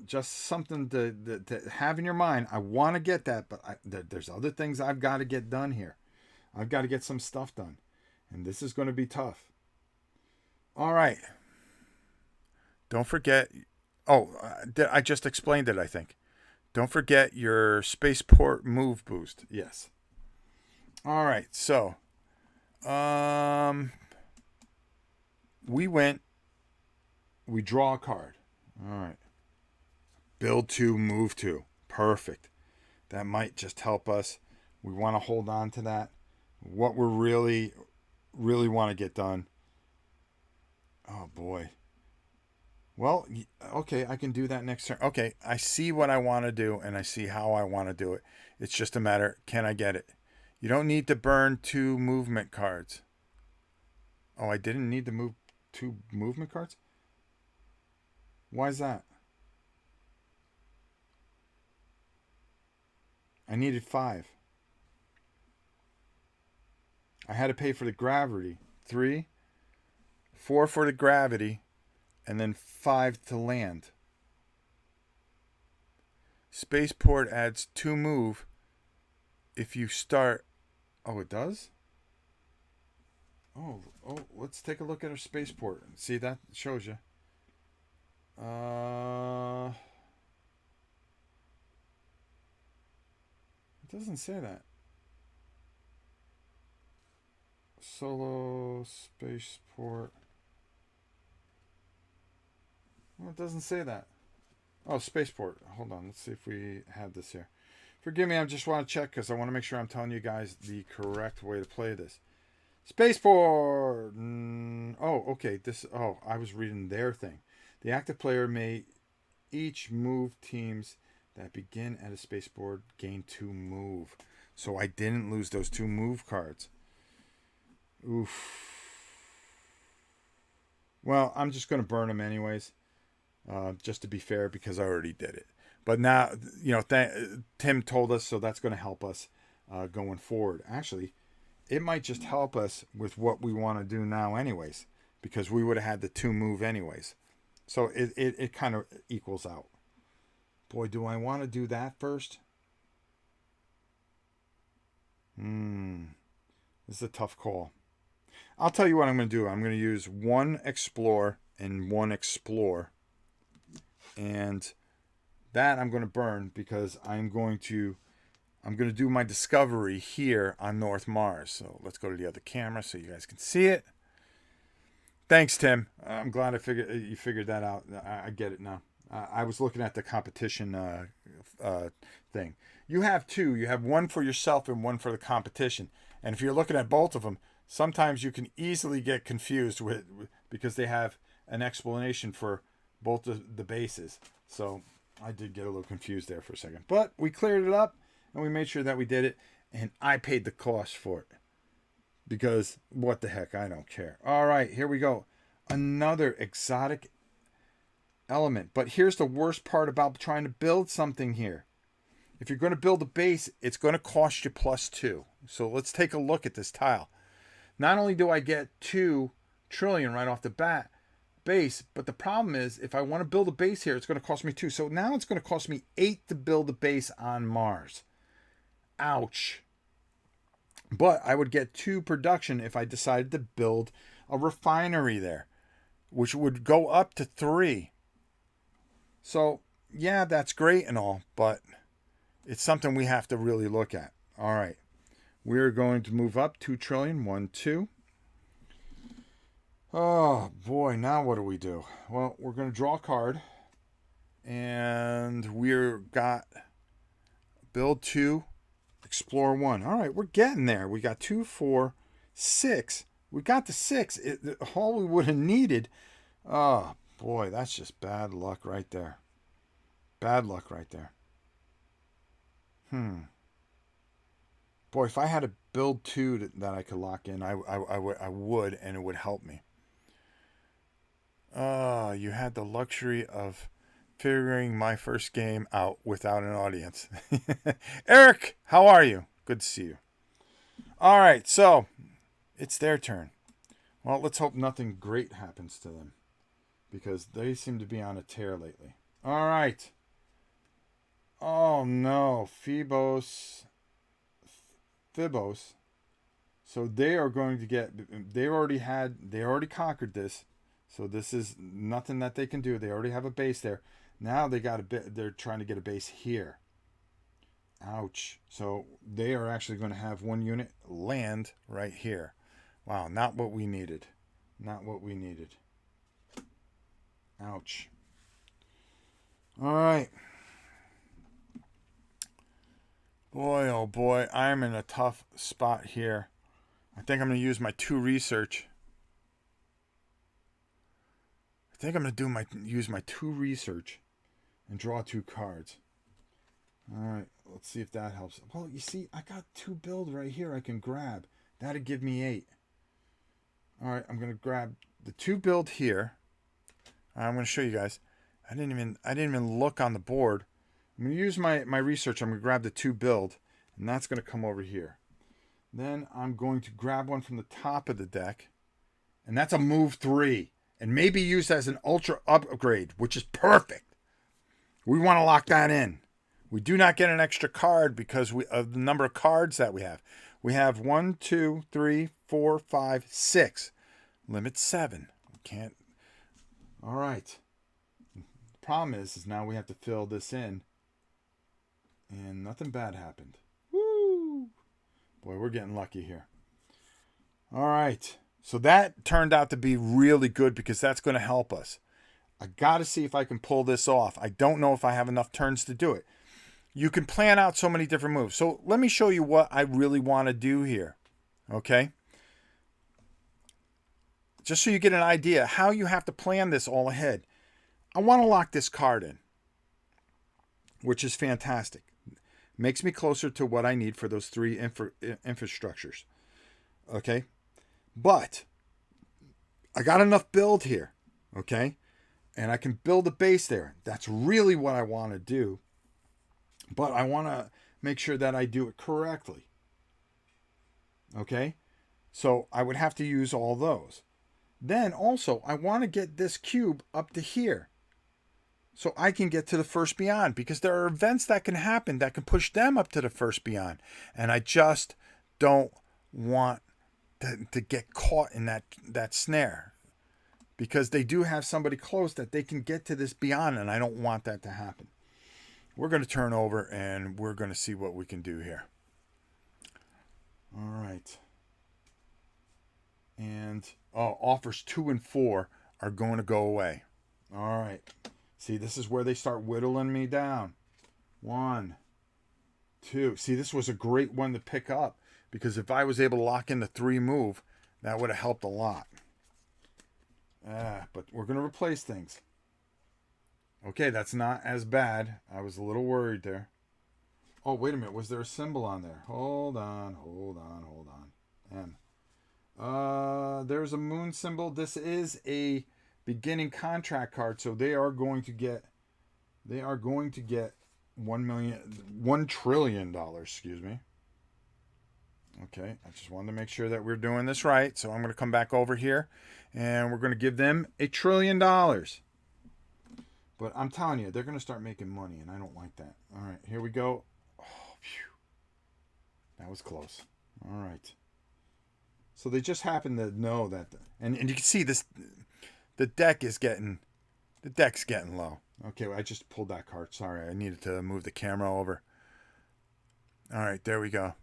just something to have in your mind. I want to get that, but there's other things I've got to get done here. I've got to get some stuff done. And this is going to be tough. All right. Don't forget. Oh, I just explained it, I think. Don't forget your spaceport move boost. Yes. All right. So, we draw a card. All right. Build 2, move 2. Perfect. That might just help us. We want to hold on to that. What we're really want to get done. Oh, boy. Well, okay, I can do that next turn. Okay, I see what I want to do, and I see how I want to do it. It's just a matter, can I get it? You don't need to burn 2 movement cards. Oh, I didn't need to move 2 movement cards? Why is that? I needed 5. I had to pay for the gravity. 3, 4 for the gravity, and then 5 to land. Spaceport adds 2 move if you start. Oh, it does? Oh, let's take a look at our spaceport. See, that shows you. It doesn't say that. Solo spaceport. Well, it doesn't say that. Oh, spaceport. Hold on. Let's see if we have this here. Forgive me, I just want to check because I want to make sure I'm telling you guys the correct way to play this. Spaceport! Oh, okay. I was reading their thing. The active player may each move teams that begin at a spaceport gain 2 move. So I didn't lose those 2 move cards. Oof. Well, I'm just going to burn them anyways. Just to be fair, because I already did it. But now, Tim told us, so that's going to help us going forward. Actually, it might just help us with what we want to do now anyways, because we would have had the 2 move anyways. So it kind of equals out. Boy, do I want to do that first? This is a tough call. I'll tell you what I'm going to do. I'm going to use 1 explore and 1 explore. And that I'm going to burn because I'm going to do my discovery here on North Mars. So let's go to the other camera so you guys can see it. Thanks, Tim. I'm glad you figured that out. I get it now. I was looking at the competition thing. You have 2. You have 1 for yourself and 1 for the competition. And if you're looking at both of them, sometimes you can easily get confused with because they have an explanation for both the bases. So I did get a little confused there for a second. But we cleared it up, and we made sure that we did it. And I paid the cost for it. Because what the heck, I don't care. All right, here we go. Another exotic element. But here's the worst part about trying to build something here. If you're going to build a base, it's going to cost you +2. So let's take a look at this tile. Not only do I get 2 trillion right off the bat base, but the problem is if I want to build a base here, it's going to cost me 2. So now it's going to cost me 8 to build a base on Mars. Ouch. But I would get 2 production if I decided to build a refinery there. which would go up to 3. So, yeah, that's great and all, but it's something we have to really look at. All right. We're going to move up 2 trillion. 1, 2. Oh, boy. Now what do we do? Well, we're going to draw a card. And we've got build 2, explore 1. All right, we're getting there. We got 2, 4, 6. We got the 6. All we would have needed. Oh, boy, that's just bad luck right there. Bad luck right there. Boy, if I had a build 2 that I could lock in, I would, and it would help me. You had the luxury of figuring my first game out without an audience. Eric, how are you? Good to see you. All right, so it's their turn. Well, let's hope nothing great happens to them, because they seem to be on a tear lately. All right. Oh no, Phibos. So they are going to get. They already conquered this. So this is nothing that they can do. They already have a base there. Now they got a bit. They're trying to get a base here. Ouch. So they are actually going to have 1 unit land right here. Wow, not what we needed. Not what we needed. Ouch. All right. Boy, oh boy, I'm in a tough spot here. I think I'm going to use my 2 research. I think I'm going to use my 2 research and draw 2 cards. All right, let's see if that helps. Well, you see, I got 2 build right here I can grab. That'd give me 8. All right, I'm going to grab the 2 build here. I'm going to show you guys. I didn't even look on the board. I'm going to use my research. I'm going to grab the 2 build, and that's going to come over here. Then I'm going to grab one from the top of the deck, and that's a move 3, and maybe used as an ultra upgrade, which is perfect. We want to lock that in. We do not get an extra card because of the number of cards that we have. We have 1, 2, 3, 4, 5, 6. Limit 7. We can't. All right. The problem is now we have to fill this in. And nothing bad happened. Woo! Boy, we're getting lucky here. All right. So that turned out to be really good because that's going to help us. I got to see if I can pull this off. I don't know if I have enough turns to do it. You can plan out so many different moves. So let me show you what I really want to do here. Okay? Just so you get an idea how you have to plan this all ahead. I want to lock this card in, which is fantastic. Makes me closer to what I need for those 3 infrastructures. Okay? But I got enough build here. Okay? And I can build a base there. That's really what I want to do. But I want to make sure that I do it correctly. Okay? So I would have to use all those. Then also, I want to get this cube up to here. So I can get to the first beyond. Because there are events that can happen that can push them up to the first beyond. And I just don't want to get caught in that snare. Because they do have somebody close that they can get to this beyond. And I don't want that to happen. We're going to turn over and we're going to see what we can do here. All right. And offers 2 and 4 are going to go away. All right. See, this is where they start whittling me down. 1, 2. See, this was a great one to pick up because if I was able to lock in the 3 move, that would have helped a lot. But we're going to replace things. Okay, that's not as bad. I was a little worried there. Oh, wait a minute. Was there a symbol on there? Hold on. M. There's a moon symbol. This is a beginning contract card, so they are going to get $1 trillion, excuse me. Okay, I just wanted to make sure that we're doing this right. So I'm going to come back over here and we're going to give them $1 trillion. But I'm telling you, they're going to start making money, and I don't like that. All right, here we go. Oh, phew. That was close. All right. So they just happen to know that. And you can see this. The deck's getting low. Okay, I just pulled that card. Sorry, I needed to move the camera over. All right, there we go.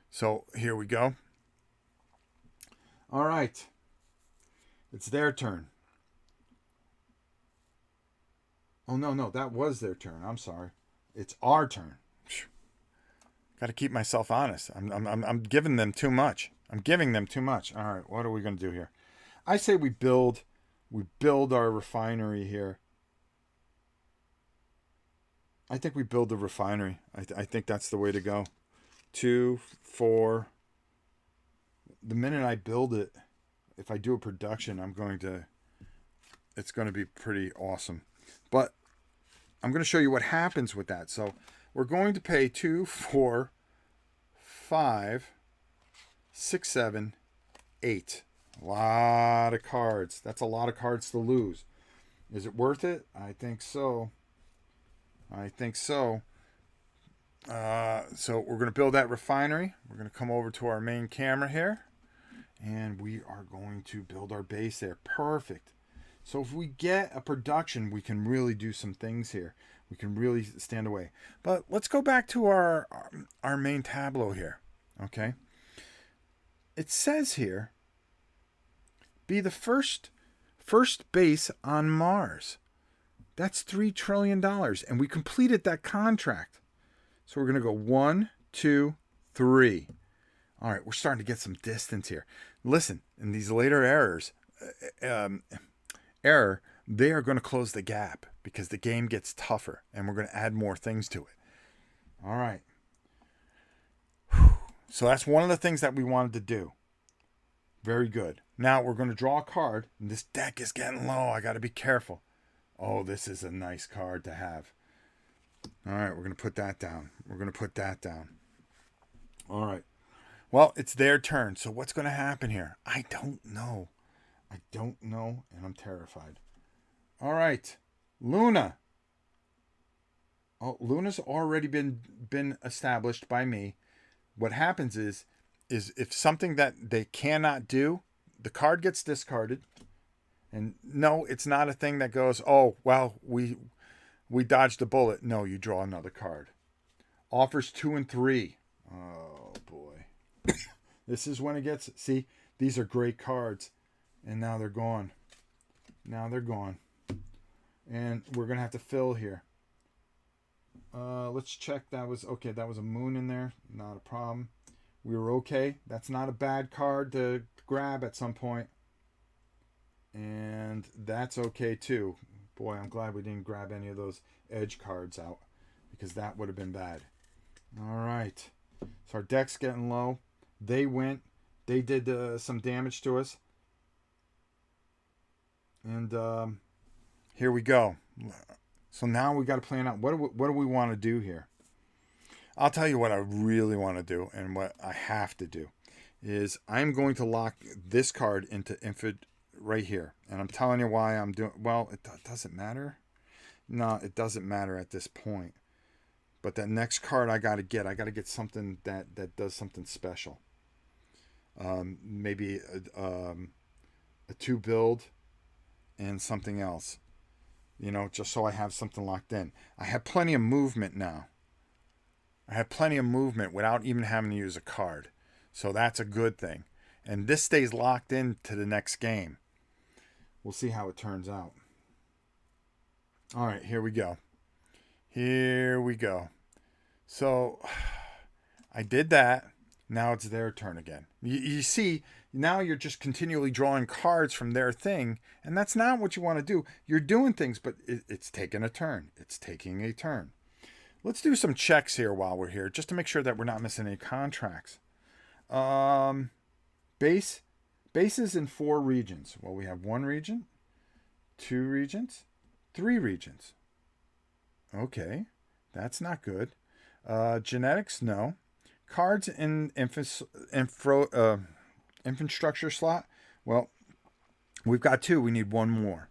So here we go. All right. It's their turn. Oh, no, that was their turn. I'm sorry. It's our turn. Got to keep myself honest. I'm giving them too much. I'm giving them too much. All right, what are we going to do here? I say we build our refinery here. I think we build the refinery. I think that's the way to go. 2, 4. The minute I build it, if I do a production, it's going to be pretty awesome. But I'm going to show you what happens with that. So we're going to pay 2, 4, 5, 6, 7, 8. A lot of cards. That's a lot of cards to lose. Is it worth it? I think so. So we're going to build that refinery. We're going to come over to our main camera here. And we are going to build our base there. Perfect. So if we get a production, we can really do some things here. We can really stand away. But let's go back to our main tableau here. Okay. It says here, be the first base on Mars. That's $3 trillion. And we completed that contract. So we're going to go 1, 2, 3. All right, we're starting to get some distance here. Listen, in these later they are going to close the gap because the game gets tougher and we're going to add more things to it. All right. So that's one of the things that we wanted to do. Very good. Now we're going to draw a card, and this deck is getting low. I got to be careful. Oh, this is a nice card to have. All right, we're going to put that down. All right. Well, it's their turn. So what's going to happen here? I don't know, and I'm terrified. All right. Luna. Oh, Luna's already been established by me. What happens is if something that they cannot do, the card gets discarded. And no, it's not a thing that goes, oh, well, we dodged a bullet. No, you draw another card. Offers 2 and 3. Oh, boy. This is when it gets... See, these are great cards. And now they're gone. And we're going to have to fill here. Let's check. That was okay. That was a moon in there. Not a problem. We were okay. That's not a bad card to grab at some point. And that's okay too. Boy, I'm glad we didn't grab any of those edge cards out, because that would have been bad. All right. So our deck's getting low. They went. They did some damage to us. And here we go. So now we got to plan out what do we want to do here. I'll tell you what I really want to do, and what I have to do is I'm going to lock this card into infant right here. And I'm telling you why I'm doing... Well, it doesn't matter. No, it doesn't matter at this point. But that next card I got to get something that does something special. Maybe a 2 build and something else. You know, just so I have something locked in. I have plenty of movement now. I have plenty of movement without even having to use a card. So that's a good thing. And this stays locked into the next game. We'll see how it turns out. All right, here we go. So I did that. Now it's their turn again. You see, now you're just continually drawing cards from their thing, and that's not what you want to do. You're doing things, but it's taking a turn. Let's do some checks here while we're here, just to make sure that we're not missing any contracts. Bases in 4 regions. Well, we have 1 region, 2 regions, 3 regions. Okay, that's not good. Genetics, no. Cards in infrastructure slot. Well, we've got 2. We need 1 more.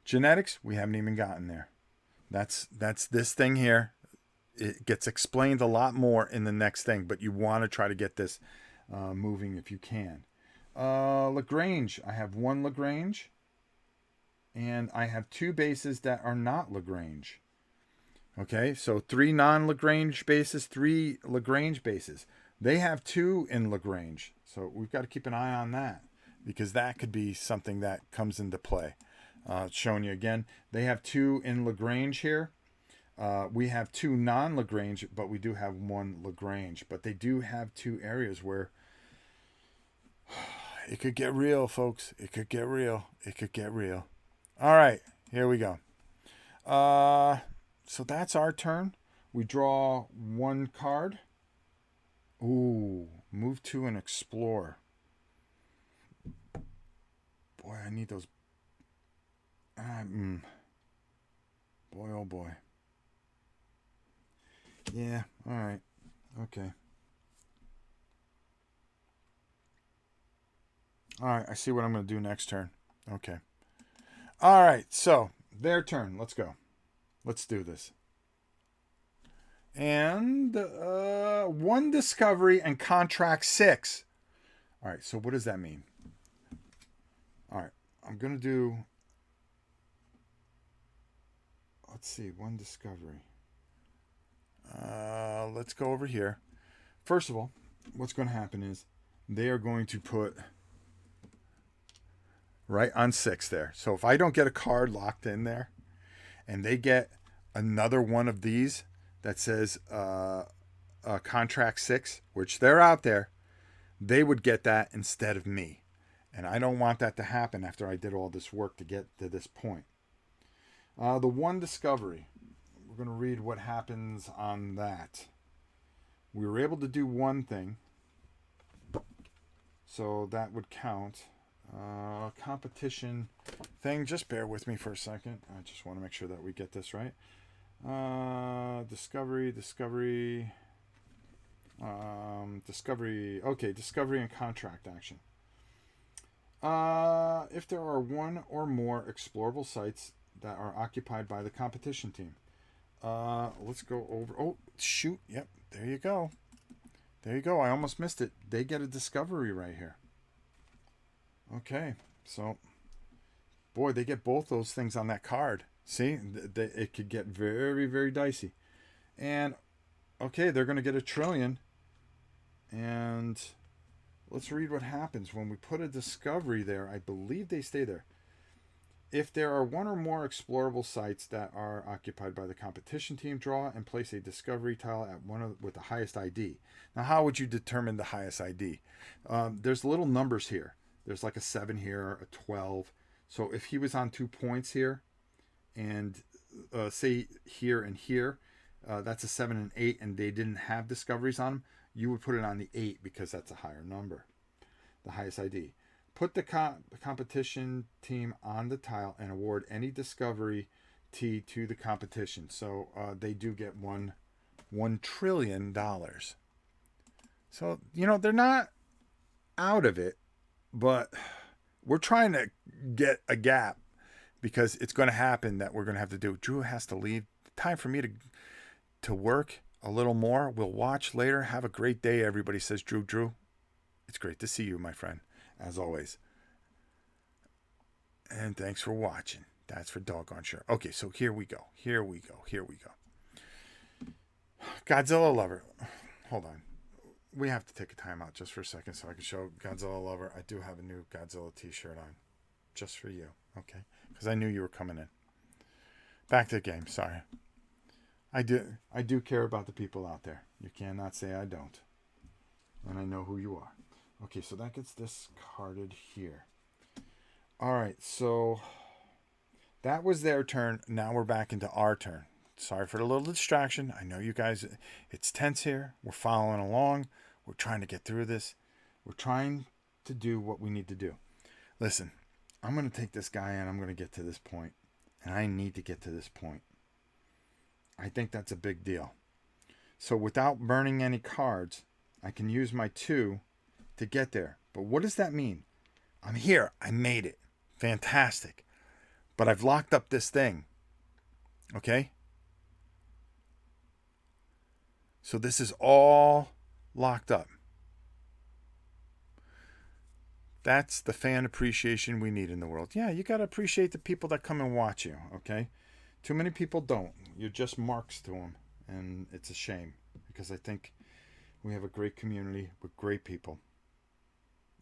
Genetics, we haven't even gotten there. That's this thing here. It gets explained a lot more in the next thing, but you want to try to get this moving if you can. Lagrange, I have 1 Lagrange. and I have 2 bases that are not Lagrange. Okay, so 3 non-Lagrange bases, 3 Lagrange bases. They have 2 in Lagrange, so we've got to keep an eye on that because that could be something that comes into play. Showing you again, they have 2 in Lagrange here. We have 2 non-Lagrange, but we do have 1 Lagrange. But they do have 2 areas where it could get real, folks. It could get real. It could get real. All right, here we go. So that's our turn. We draw 1 card. Ooh, move to and explore. Boy, I need those. Boy, oh boy. Yeah, all right. Okay. All right, I see what I'm going to do next turn. Okay. All right, so their turn. Let's go. Let's do this. And 1 discovery and contract 6. All right, so what does that mean? All right, I'm going to do, let's see, 1 discovery. Let's go over here. First of all, what's going to happen is they are going to put right on 6 there. So if I don't get a card locked in there and they get another one of these that says contract 6, which they're out there, they would get that instead of me. And I don't want that to happen after I did all this work to get to this point. The 1 discovery. We're going to read what happens on that. We were able to do 1 thing. So that would count. Competition thing. Just bear with me for a second. I just want to make sure that we get this right. Discovery. Okay, discovery and contract action. If there are 1 or more explorable sites that are occupied by the competition team. Let's go over. Oh, shoot. Yep, there you go. There you go. I almost missed it. They get a discovery right here. Okay, so, boy, they get both those things on that card. See, it could get very, very dicey. And, okay, they're going to get a trillion. And let's read what happens when we put a discovery there. I believe they stay there. If there are 1 or more explorable sites that are occupied by the competition team, draw and place a discovery tile at with the highest ID. Now, how would you determine the highest ID? There's little numbers here. There's like a 7 here, a 12. So if he was on 2 points here, and say here and here, that's a 7 and 8, and they didn't have discoveries on them, you would put it on the 8 because that's a higher number, the highest ID. Put the competition team on the tile and award any discovery T to the competition. So they do get $1 trillion. So, they're not out of it, but we're trying to get a gap because it's going to happen that we're going to have to do. Drew has to leave. Time for me to work a little more. We'll watch later. Have a great day, everybody, says Drew. Drew, it's great to see you, my friend, as always. And thanks for watching. That's for doggone sure. Okay, so here we go. Godzilla Lover. Hold on. We have to take a time out just for a second so I can show Godzilla Lover. I do have a new Godzilla t-shirt on. Just for you. Okay? Because I knew you were coming in. Back to the game. Sorry. I do care about the people out there. You cannot say I don't. And I know who you are. Okay, so that gets discarded here. All right, so that was their turn. Now we're back into our turn. Sorry for the little distraction. I know you guys, it's tense here. We're following along. We're trying to get through this. We're trying to do what we need to do. Listen, I'm going to take this guy and I'm going to get to this point. And I need to get to this point. I think that's a big deal. So without burning any cards, I can use my 2 to get there. But what does that mean? I'm here. I made it. Fantastic. But I've locked up this thing. Okay? So this is all locked up. That's the fan appreciation we need in the world. Yeah, you got to appreciate the people that come and watch you, okay? Too many people don't. You're just marks to them, and it's a shame because I think we have a great community with great people,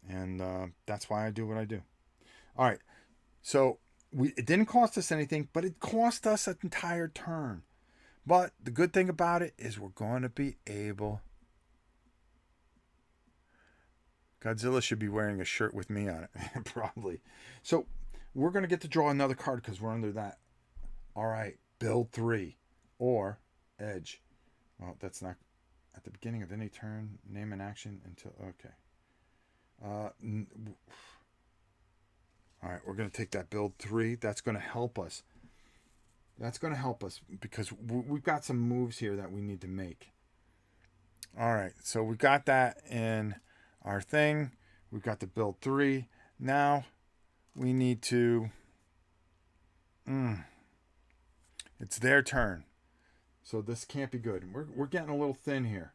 and that's why I do what I do. All right, so it didn't cost us anything, but it cost us an entire turn. But the good thing about it is we're going to be able. Godzilla should be wearing a shirt with me on it, probably. So we're going to get to draw another card because we're under that. All right, build 3 or edge. Well, that's not at the beginning of any turn. Name an action until okay. All right, we're going to take that build 3. That's going to help us. That's going to help us because we've got some moves here that we need to make. All right, so we got that in our thing. We've got the build 3. Now we need to. It's their turn. So this can't be good. We're getting a little thin here.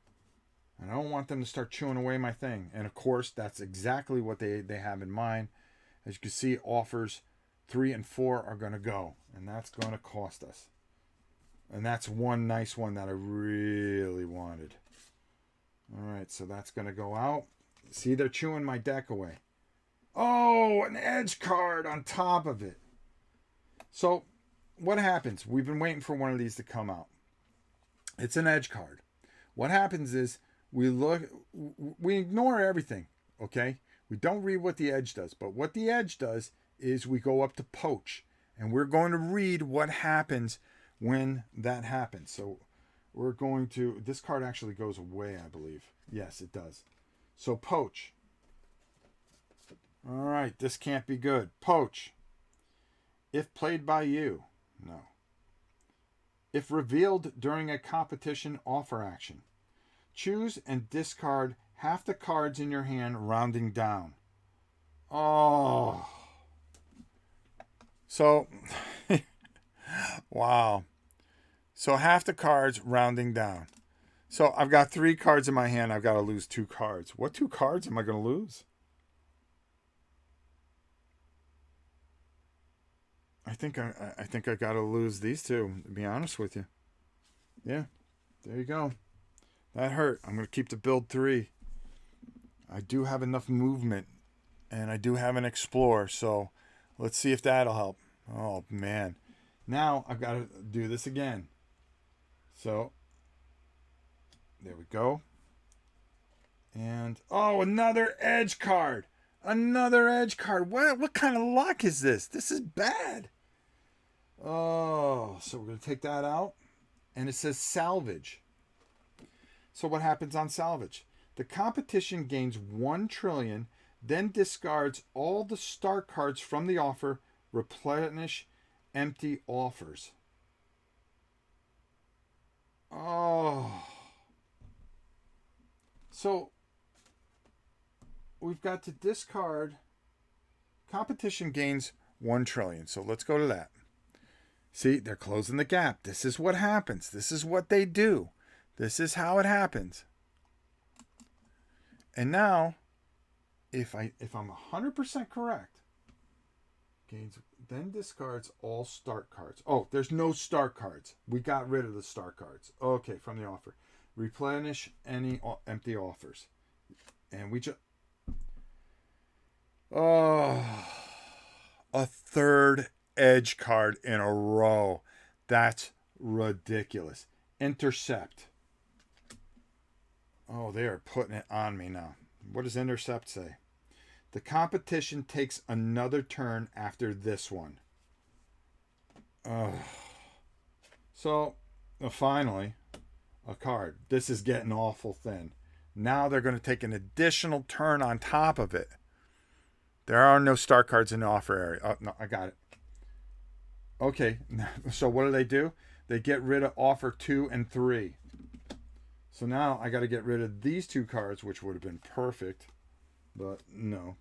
And I don't want them to start chewing away my thing. And of course, that's exactly what they have in mind. As you can see, offers 3 and 4 are going to go. And that's going to cost us. And that's one nice one that I really wanted. All right, so that's going to go out. See, they're chewing my deck away. Oh, an edge card on top of it. So what happens? We've been waiting for one of these to come out. It's an edge card. What happens is we ignore everything, okay? We don't read what the edge does, but what the edge does is we go up to poach, and we're going to read what happens when that happens. So we're going to, this card actually goes away, I believe. Yes, it does. So poach. All right, this can't be good. Poach. If played by you. No. If revealed during a competition offer action. Choose and discard half the cards in your hand, rounding down. Oh. So, wow. So half the cards rounding down. So I've got 3 cards in my hand. I've got to lose 2 cards. What 2 cards am I going to lose? I think I got to lose these 2, to be honest with you. Yeah, there you go. That hurt. I'm going to keep the build 3. I do have enough movement, and I do have an explore, so let's see if that'll help. Oh, man. Now I've got to do this again. So, there we go. And, oh, another edge card. Another edge card. What kind of luck is this? This is bad. Oh, so we're going to take that out. And it says salvage. So what happens on salvage? The competition gains 1 trillion, then discards all the start cards from the offer, replenish empty offers. Oh. So we've got to discard. Competition gains 1 trillion. So let's go to that. See, they're closing the gap. This is what happens. This is what they do. This is how it happens. And now, if I'm 100% correct, gains then discards all start cards. Oh, there's no start cards. We got rid of the start cards. Okay, from the offer. Replenish any empty offers. And we just... Oh, a third edge card in a row. That's ridiculous. Intercept. Oh, they are putting it on me now. What does intercept say? The competition takes another turn after this one. So, finally, a card. This is getting awful thin. Now they're going to take an additional turn on top of it. There are no start cards in the offer area. Oh, no, I got it. Okay, so what do? They get rid of offer 2 and 3. So now I got to get rid of these 2 cards, which would have been perfect. But no.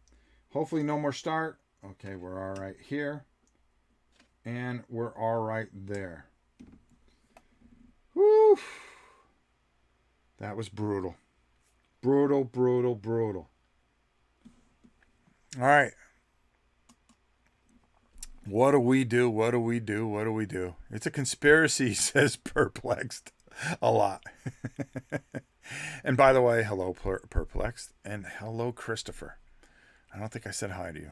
Hopefully no more start. Okay, we're all right here. And we're all right there. Woo! That was brutal. Brutal, brutal, brutal. All right. What do we do? What do we do? What do we do? It's a conspiracy, says Perplexed. A lot. And by the way, hello, Perplexed. And hello, Christopher. I don't think I said hi to you.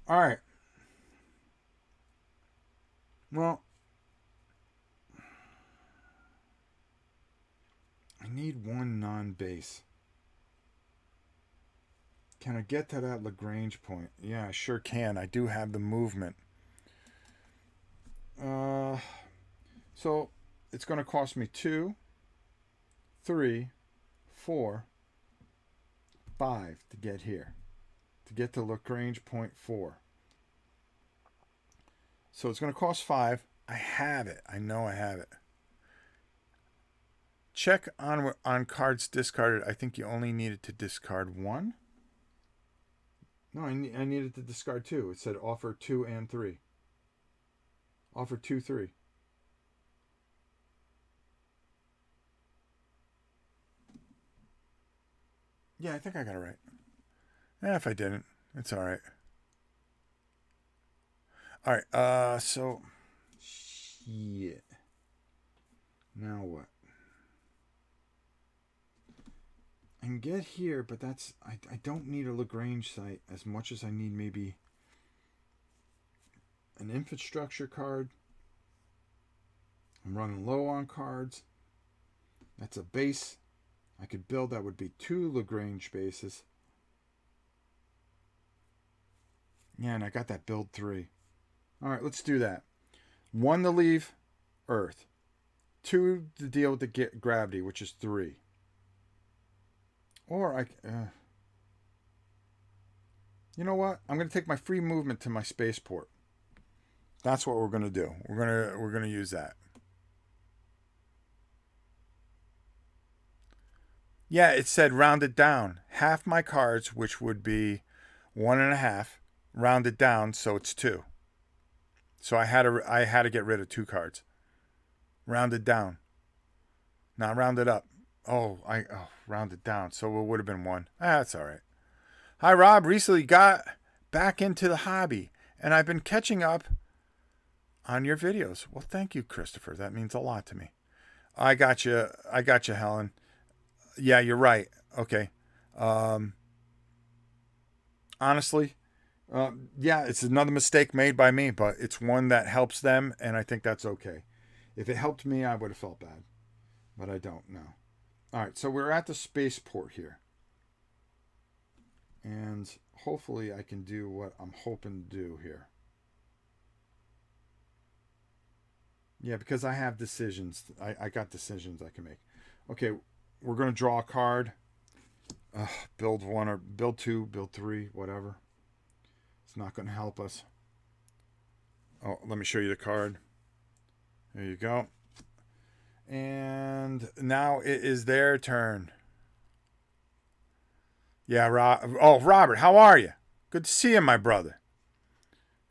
All right. Well, I need one non-base. Can I get to that Lagrange point? Yeah, I sure can. I do have the movement. So it's going to cost me 2, 3, 4, 5 to get here. To get to Lagrange point 4. So it's going to cost 5. I have it. I know I have it. Check on cards discarded. I think you only needed to discard 1. No, I needed to discard 2. It said offer 2 and 3. Offer 2, 3. Yeah, I think I got it right. If I didn't, it's all right. All right. So shit. Now what? I can get here, but I don't need a Lagrange site as much as I need maybe an infrastructure card. I'm running low on cards. That's a base I could build. That would be 2 Lagrange bases. Yeah, and I got that build 3. All right, let's do that. 1 to leave Earth. 2 to deal with the gravity, which is 3. Or you know what? I'm going to take my free movement to my spaceport. That's what we're going to do. We're going to use that. Yeah, it said rounded down. Half my cards, which would be 1.5, rounded down, so it's 2. So I had to get rid of 2 cards. Rounded down, not rounded up. Rounded down. So it would have been 1. That's all right. Hi, Rob. Recently got back into the hobby, and I've been catching up on your videos. Well, thank you, Christopher. That means a lot to me. I got you, Helen. Yeah, you're right. Okay. Honestly, yeah, it's another mistake made by me, but it's one that helps them, and I think that's okay. If it helped me, I would have felt bad, but I don't know. All right, so we're at the spaceport here, and hopefully I can do what I'm hoping to do here. Yeah, because I have decisions. I got decisions I can make. Okay, we're going to draw a card. Build 1 or build 2, build 3, whatever. It's not going to help us. Oh, let me show you the card. There you go. And now it is their turn. Yeah, Robert, how are you? Good to see you, my brother.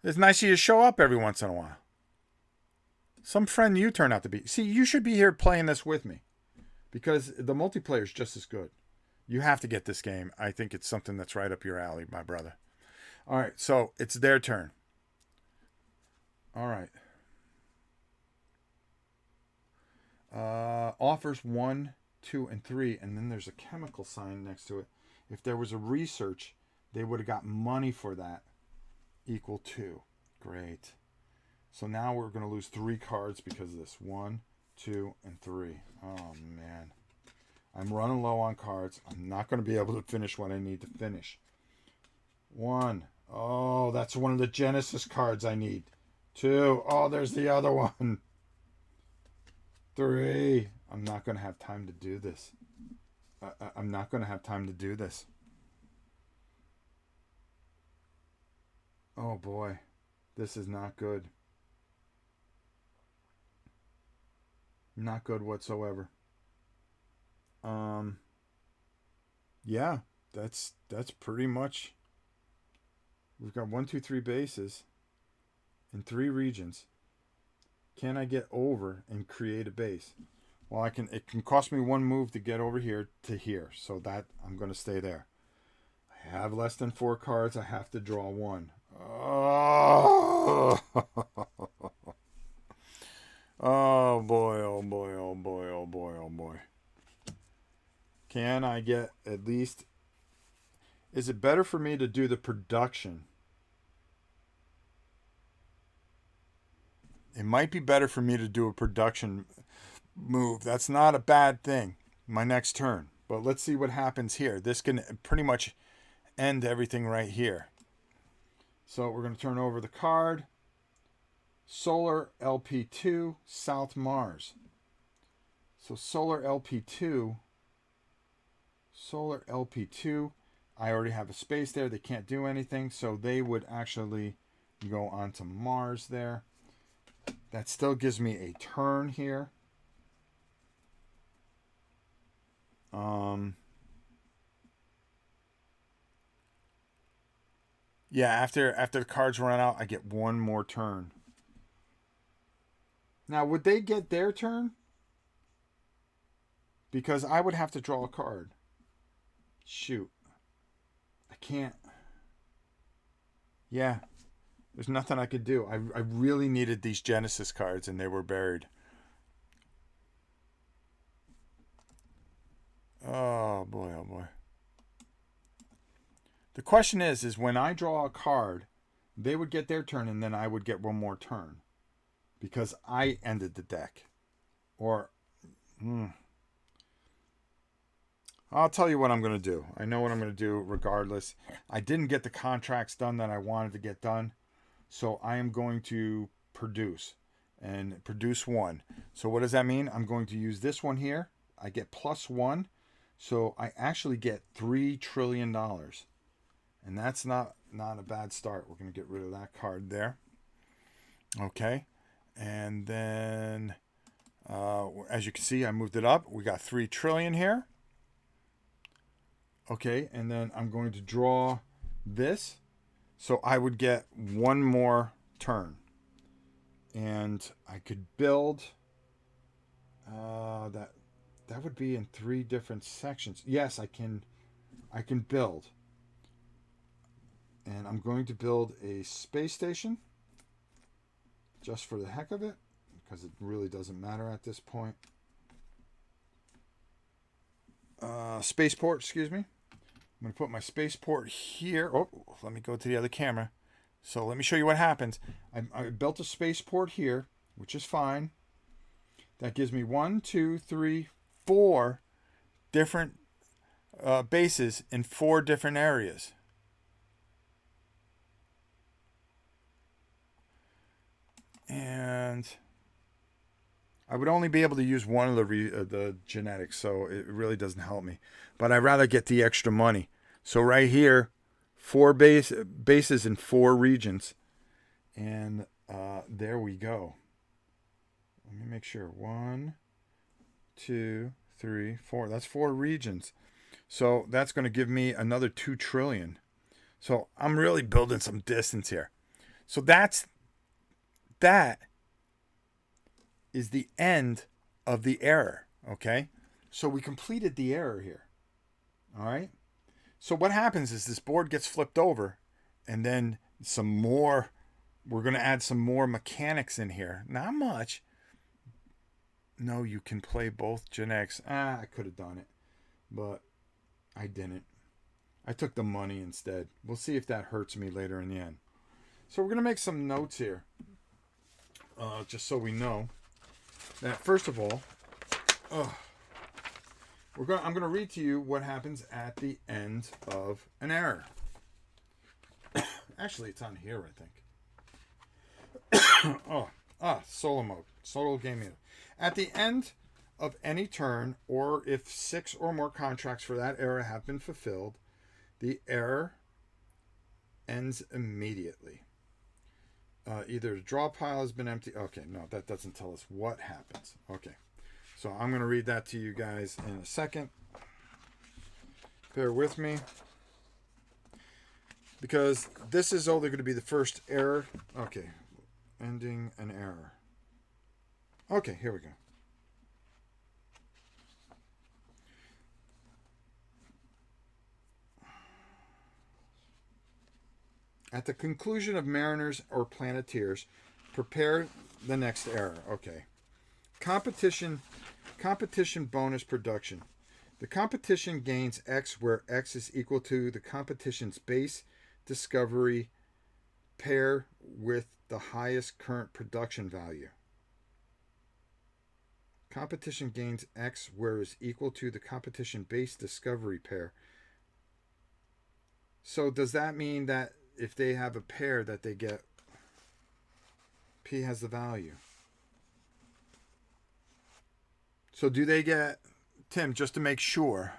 It's nice of you to show up every once in a while. Some friend you turn out to be. See, you should be here playing this with me because the multiplayer is just as good. You have to get this game. I think it's something that's right up your alley, my brother. All right, so it's their turn. All right. Offers 1, 2, and 3, and then there's a chemical sign next to it. If there was a research, they would have got money for that. Equal 2. Great. So now we're going to lose 3 cards because of this. 1, 2, and 3. Oh, man. I'm running low on cards. I'm not going to be able to finish what I need to finish. 1. Oh, that's one of the Genesis cards I need. 2. Oh, there's the other one. 3. I'm not going to have time to do this. I'm not going to have time to do this. Oh, boy. This is not good. Not good whatsoever. Yeah, that's pretty much. We've got 1, 2, 3 bases in 3 regions. Can I get over and create a base? Well, it can cost me 1 move to get over here to here, so that I'm going to stay there. I have less than 4 cards, I have to draw 1. Oh, oh boy, oh boy, oh boy, oh boy, oh boy. Can I get at least... Is it better for me to do the production? It might be better for me to do a production move. That's not a bad thing. My next turn. But let's see what happens here. This can pretty much end everything right here. So we're going to turn over the card. Solar LP2, South Mars. So Solar LP2. I already have a space there. They can't do anything. So they would actually go onto Mars there. That still gives me a turn here. Yeah, after the cards run out, I get 1 more turn. Now, would they get their turn? Because I would have to draw a card. Shoot. I can't. Yeah. There's nothing I could do. I really needed these Genesis cards, and they were buried. Oh, boy, oh, boy. The question is when I draw a card, they would get their turn, and then I would get 1 more turn. Because I ended the deck. Or... I'll tell you what I'm going to do. I know what I'm going to do regardless. I didn't get the contracts done that I wanted to get done. So I am going to produce. And produce 1. So what does that mean? I'm going to use this one here. I get +1. So I actually get $3 trillion. And that's not a bad start. We're going to get rid of that card there. Okay. And then, as you can see, I moved it up. We got 3 trillion here. Okay, and then I'm going to draw this. So I would get 1 more turn. And I could build... that would be in 3 different sections. Yes, I can build. And I'm going to build a space station. Just for the heck of it. Because it really doesn't matter at this point. SpaceCorp, excuse me. I'm going to put my SpaceCorp here. Oh, let me go to the other camera. So let me show you what happens. I built a SpaceCorp here, which is fine. That gives me 1, 2, 3, 4 different bases in 4 different areas. And I would only be able to use one of the genetics, so it really doesn't help me. But I'd rather get the extra money. So right here, 4 bases in 4 regions. And there we go. Let me make sure. 1, 2, 3, 4. That's 4 regions. So that's going to give me another 2 trillion. So I'm really building some distance here. So that is the end of the error, okay? So we completed the error here, all right? So what happens is this board gets flipped over, and then we're going to add some more mechanics in here. Not much. No, you can play both genetics. I could have done it, but I didn't. I took the money instead. We'll see if that hurts me later in the end. So we're going to make some notes here, just so we know. Now, first of all, I'm going to read to you what happens at the end of an error. Actually, it's on here, I think. Solo mode. Solo game mode. At the end of any turn, or if 6 or more contracts for that error have been fulfilled, the error ends immediately. Either the draw pile has been empty. Okay, no, that doesn't tell us what happens. Okay, so I'm going to read that to you guys in a second. Bear with me. Because this is only going to be the first error. Okay, ending an error. Okay, here we go. At the conclusion of Mariners or Planeteers, prepare the next error. Okay. Competition bonus production. The competition gains X where X is equal to the competition's base discovery pair with the highest current production value. Competition gains X where is equal to the competition base discovery pair. So does that mean that if they have a pair that they get P has the value? So do they get, Tim, just to make sure,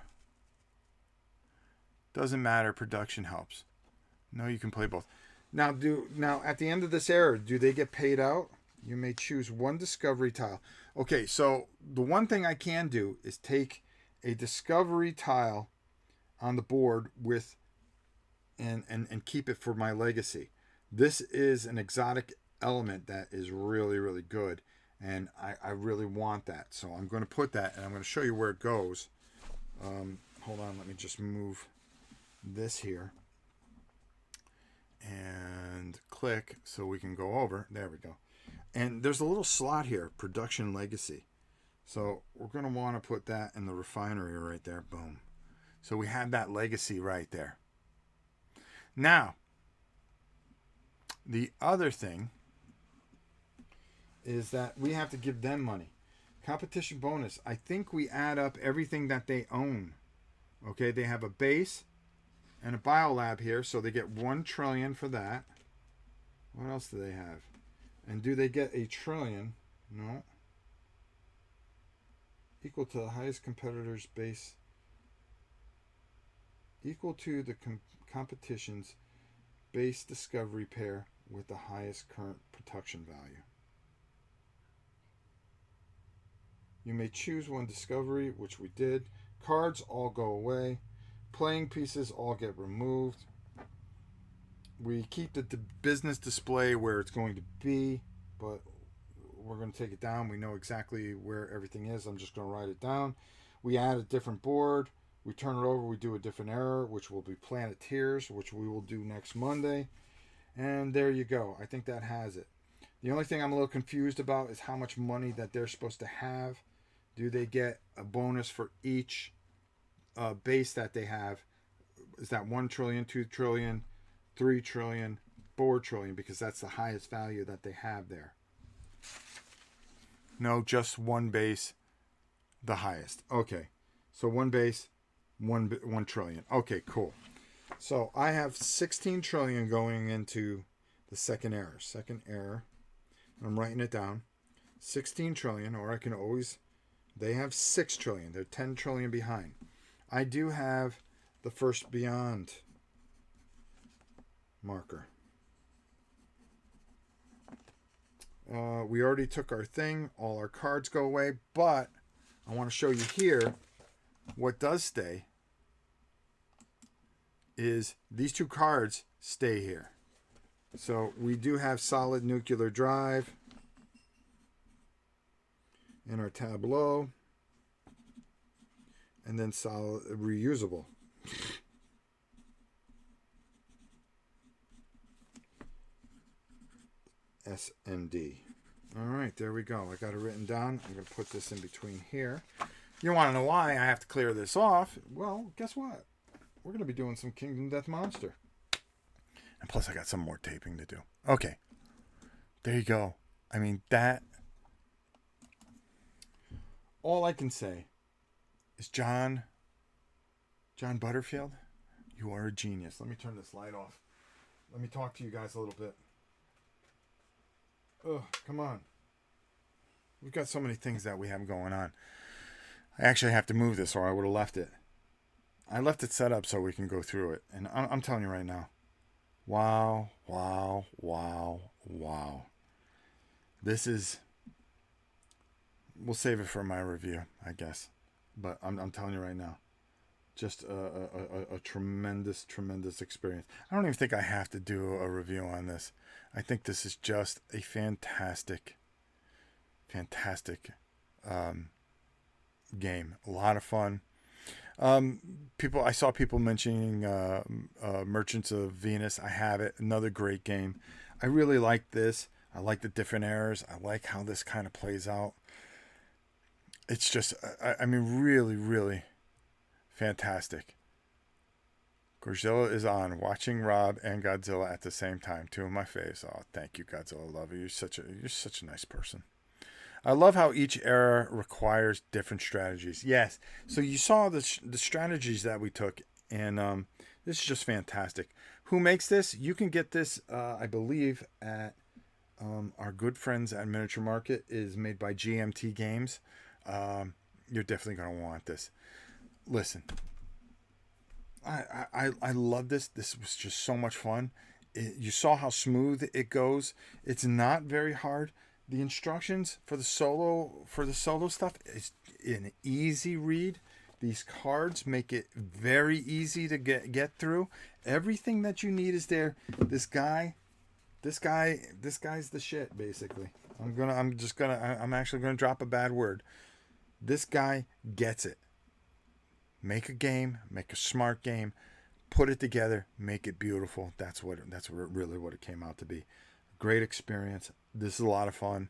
doesn't matter, production helps. No, you can play both. Now at the end of this error, do they get paid out? You may choose one discovery tile. Okay, so the one thing I can do is take a discovery tile on the board with and keep it for my legacy. This is an exotic element that is really, really good, and I really want that. So I'm going to put that, and I'm going to show you where it goes. Hold on, let me just move this here and click so we can go over. There we go. And there's a little slot here, production legacy. So we're going to want to put that in the refinery right there. Boom. So we have that legacy right there. Now, the other thing is that we have to give them money. Competition bonus. I think we add up everything that they own. Okay, they have a base and a biolab here, so they get 1 trillion for that. What else do they have? And do they get a trillion? No. Equal to the highest competitor's base. Equal to the competition's base discovery pair with the highest current production value. You may choose one discovery, which we did. Cards all go away. Playing pieces all get removed. We keep the business display where it's going to be, but we're going to take it down. We know exactly where everything is. I'm just going to write it down. We add a different board. We turn it over. We do a different error, which will be Planeteers, which we will do next Monday. And there you go. I think that has it. The only thing I'm a little confused about is how much money that they're supposed to have. Do they get a bonus for each base that they have? Is that 1 trillion, 2 trillion, 3 trillion, 4 trillion? Because that's the highest value that they have there. No, just one base, the highest. Okay, so one base, 1 trillion. Okay, cool. So I have 16 trillion going into the second error. Second error. I'm writing it down. 16 trillion, or I can always... They have 6 trillion. They're 10 trillion behind. I do have the first beyond marker. We already took our thing. All our cards go away. But I want to show you here what does stay is these 2 cards stay here. So we do have solid nuclear drive in our tableau, and then solid reusable. S and D. All right, there we go. I got it written down. I'm going to put this in between here. You want to know why I have to clear this off? Well, guess what? We're going to be doing some Kingdom Death Monster. And plus, I got some more taping to do. Okay. There you go. I mean, that... All I can say is John Butterfield, you are a genius. Let me turn this light off. Let me talk to you guys a little bit. Oh, come on. We've got so many things that we have going on. I actually have to move this or I would have left it. I left it set up so we can go through it. And I'm telling you right now. Wow, wow, wow, wow. This is... We'll save it for my review, I guess. But I'm telling you right now. Just a tremendous, tremendous experience. I don't even think I have to do a review on this. I think this is just a fantastic, fantastic game. A lot of fun. I saw people mentioning Merchants of Venus. I have it. Another great game. I really like this. I like the different errors. I like how this kind of plays out. It's just, I mean, really, really fantastic. Godzilla is on. Watching Rob and Godzilla at the same time. Two of my faves. Oh, thank you, Godzilla. Love you. You're such a nice person. I love how each era requires different strategies. Yes. So you saw the strategies that we took, and this is just fantastic. Who makes this? You can get this, I believe, at our good friends at Miniature Market. Is made by GMT Games. You're definitely going to want this. Listen, I love this. This was just so much fun. You saw how smooth it goes. It's not very hard. The instructions for the solo stuff is an easy read. These cards make it very easy to get through. Everything that you need is there. This guy's the shit. Basically, I'm actually gonna drop a bad word. This guy gets it. Make a game, make a smart game, put it together, make it beautiful. That's really what it came out to be. Great experience. This is a lot of fun.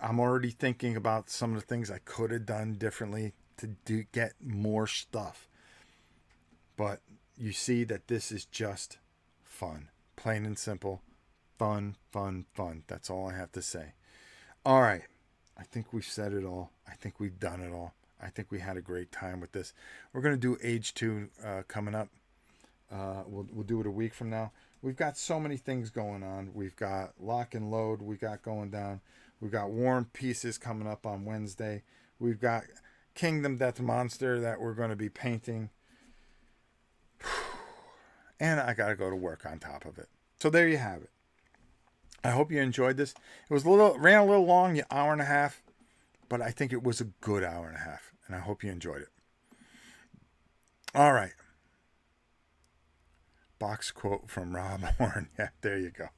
I'm already thinking about some of the things I could have done differently to get more stuff. But you see that this is just fun. Plain and simple. Fun, fun, fun. That's all I have to say. All right. I think we've said it all. I think we've done it all. I think we had a great time with this. We're going to do Age 2 coming up. We'll do it a week from now. We've got so many things going on. We've got Lock and Load we got going down. We've got War and Pieces coming up on Wednesday. We've got Kingdom Death Monster that we're going to be painting. And I got to go to work on top of it. So there you have it. I hope you enjoyed this. It was ran a little long, an hour and a half, but I think it was a good hour and a half, and I hope you enjoyed it. All right. Box quote from Rob Horn. Yeah, there you go.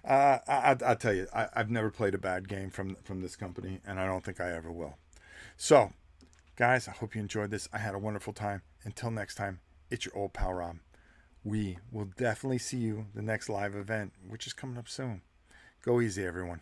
I'll tell you, I've never played a bad game from this company, and I don't think I ever will. So, guys, I hope you enjoyed this. I had a wonderful time. Until next time, it's your old pal Rob. We will definitely see you the next live event, which is coming up soon. Go easy, everyone.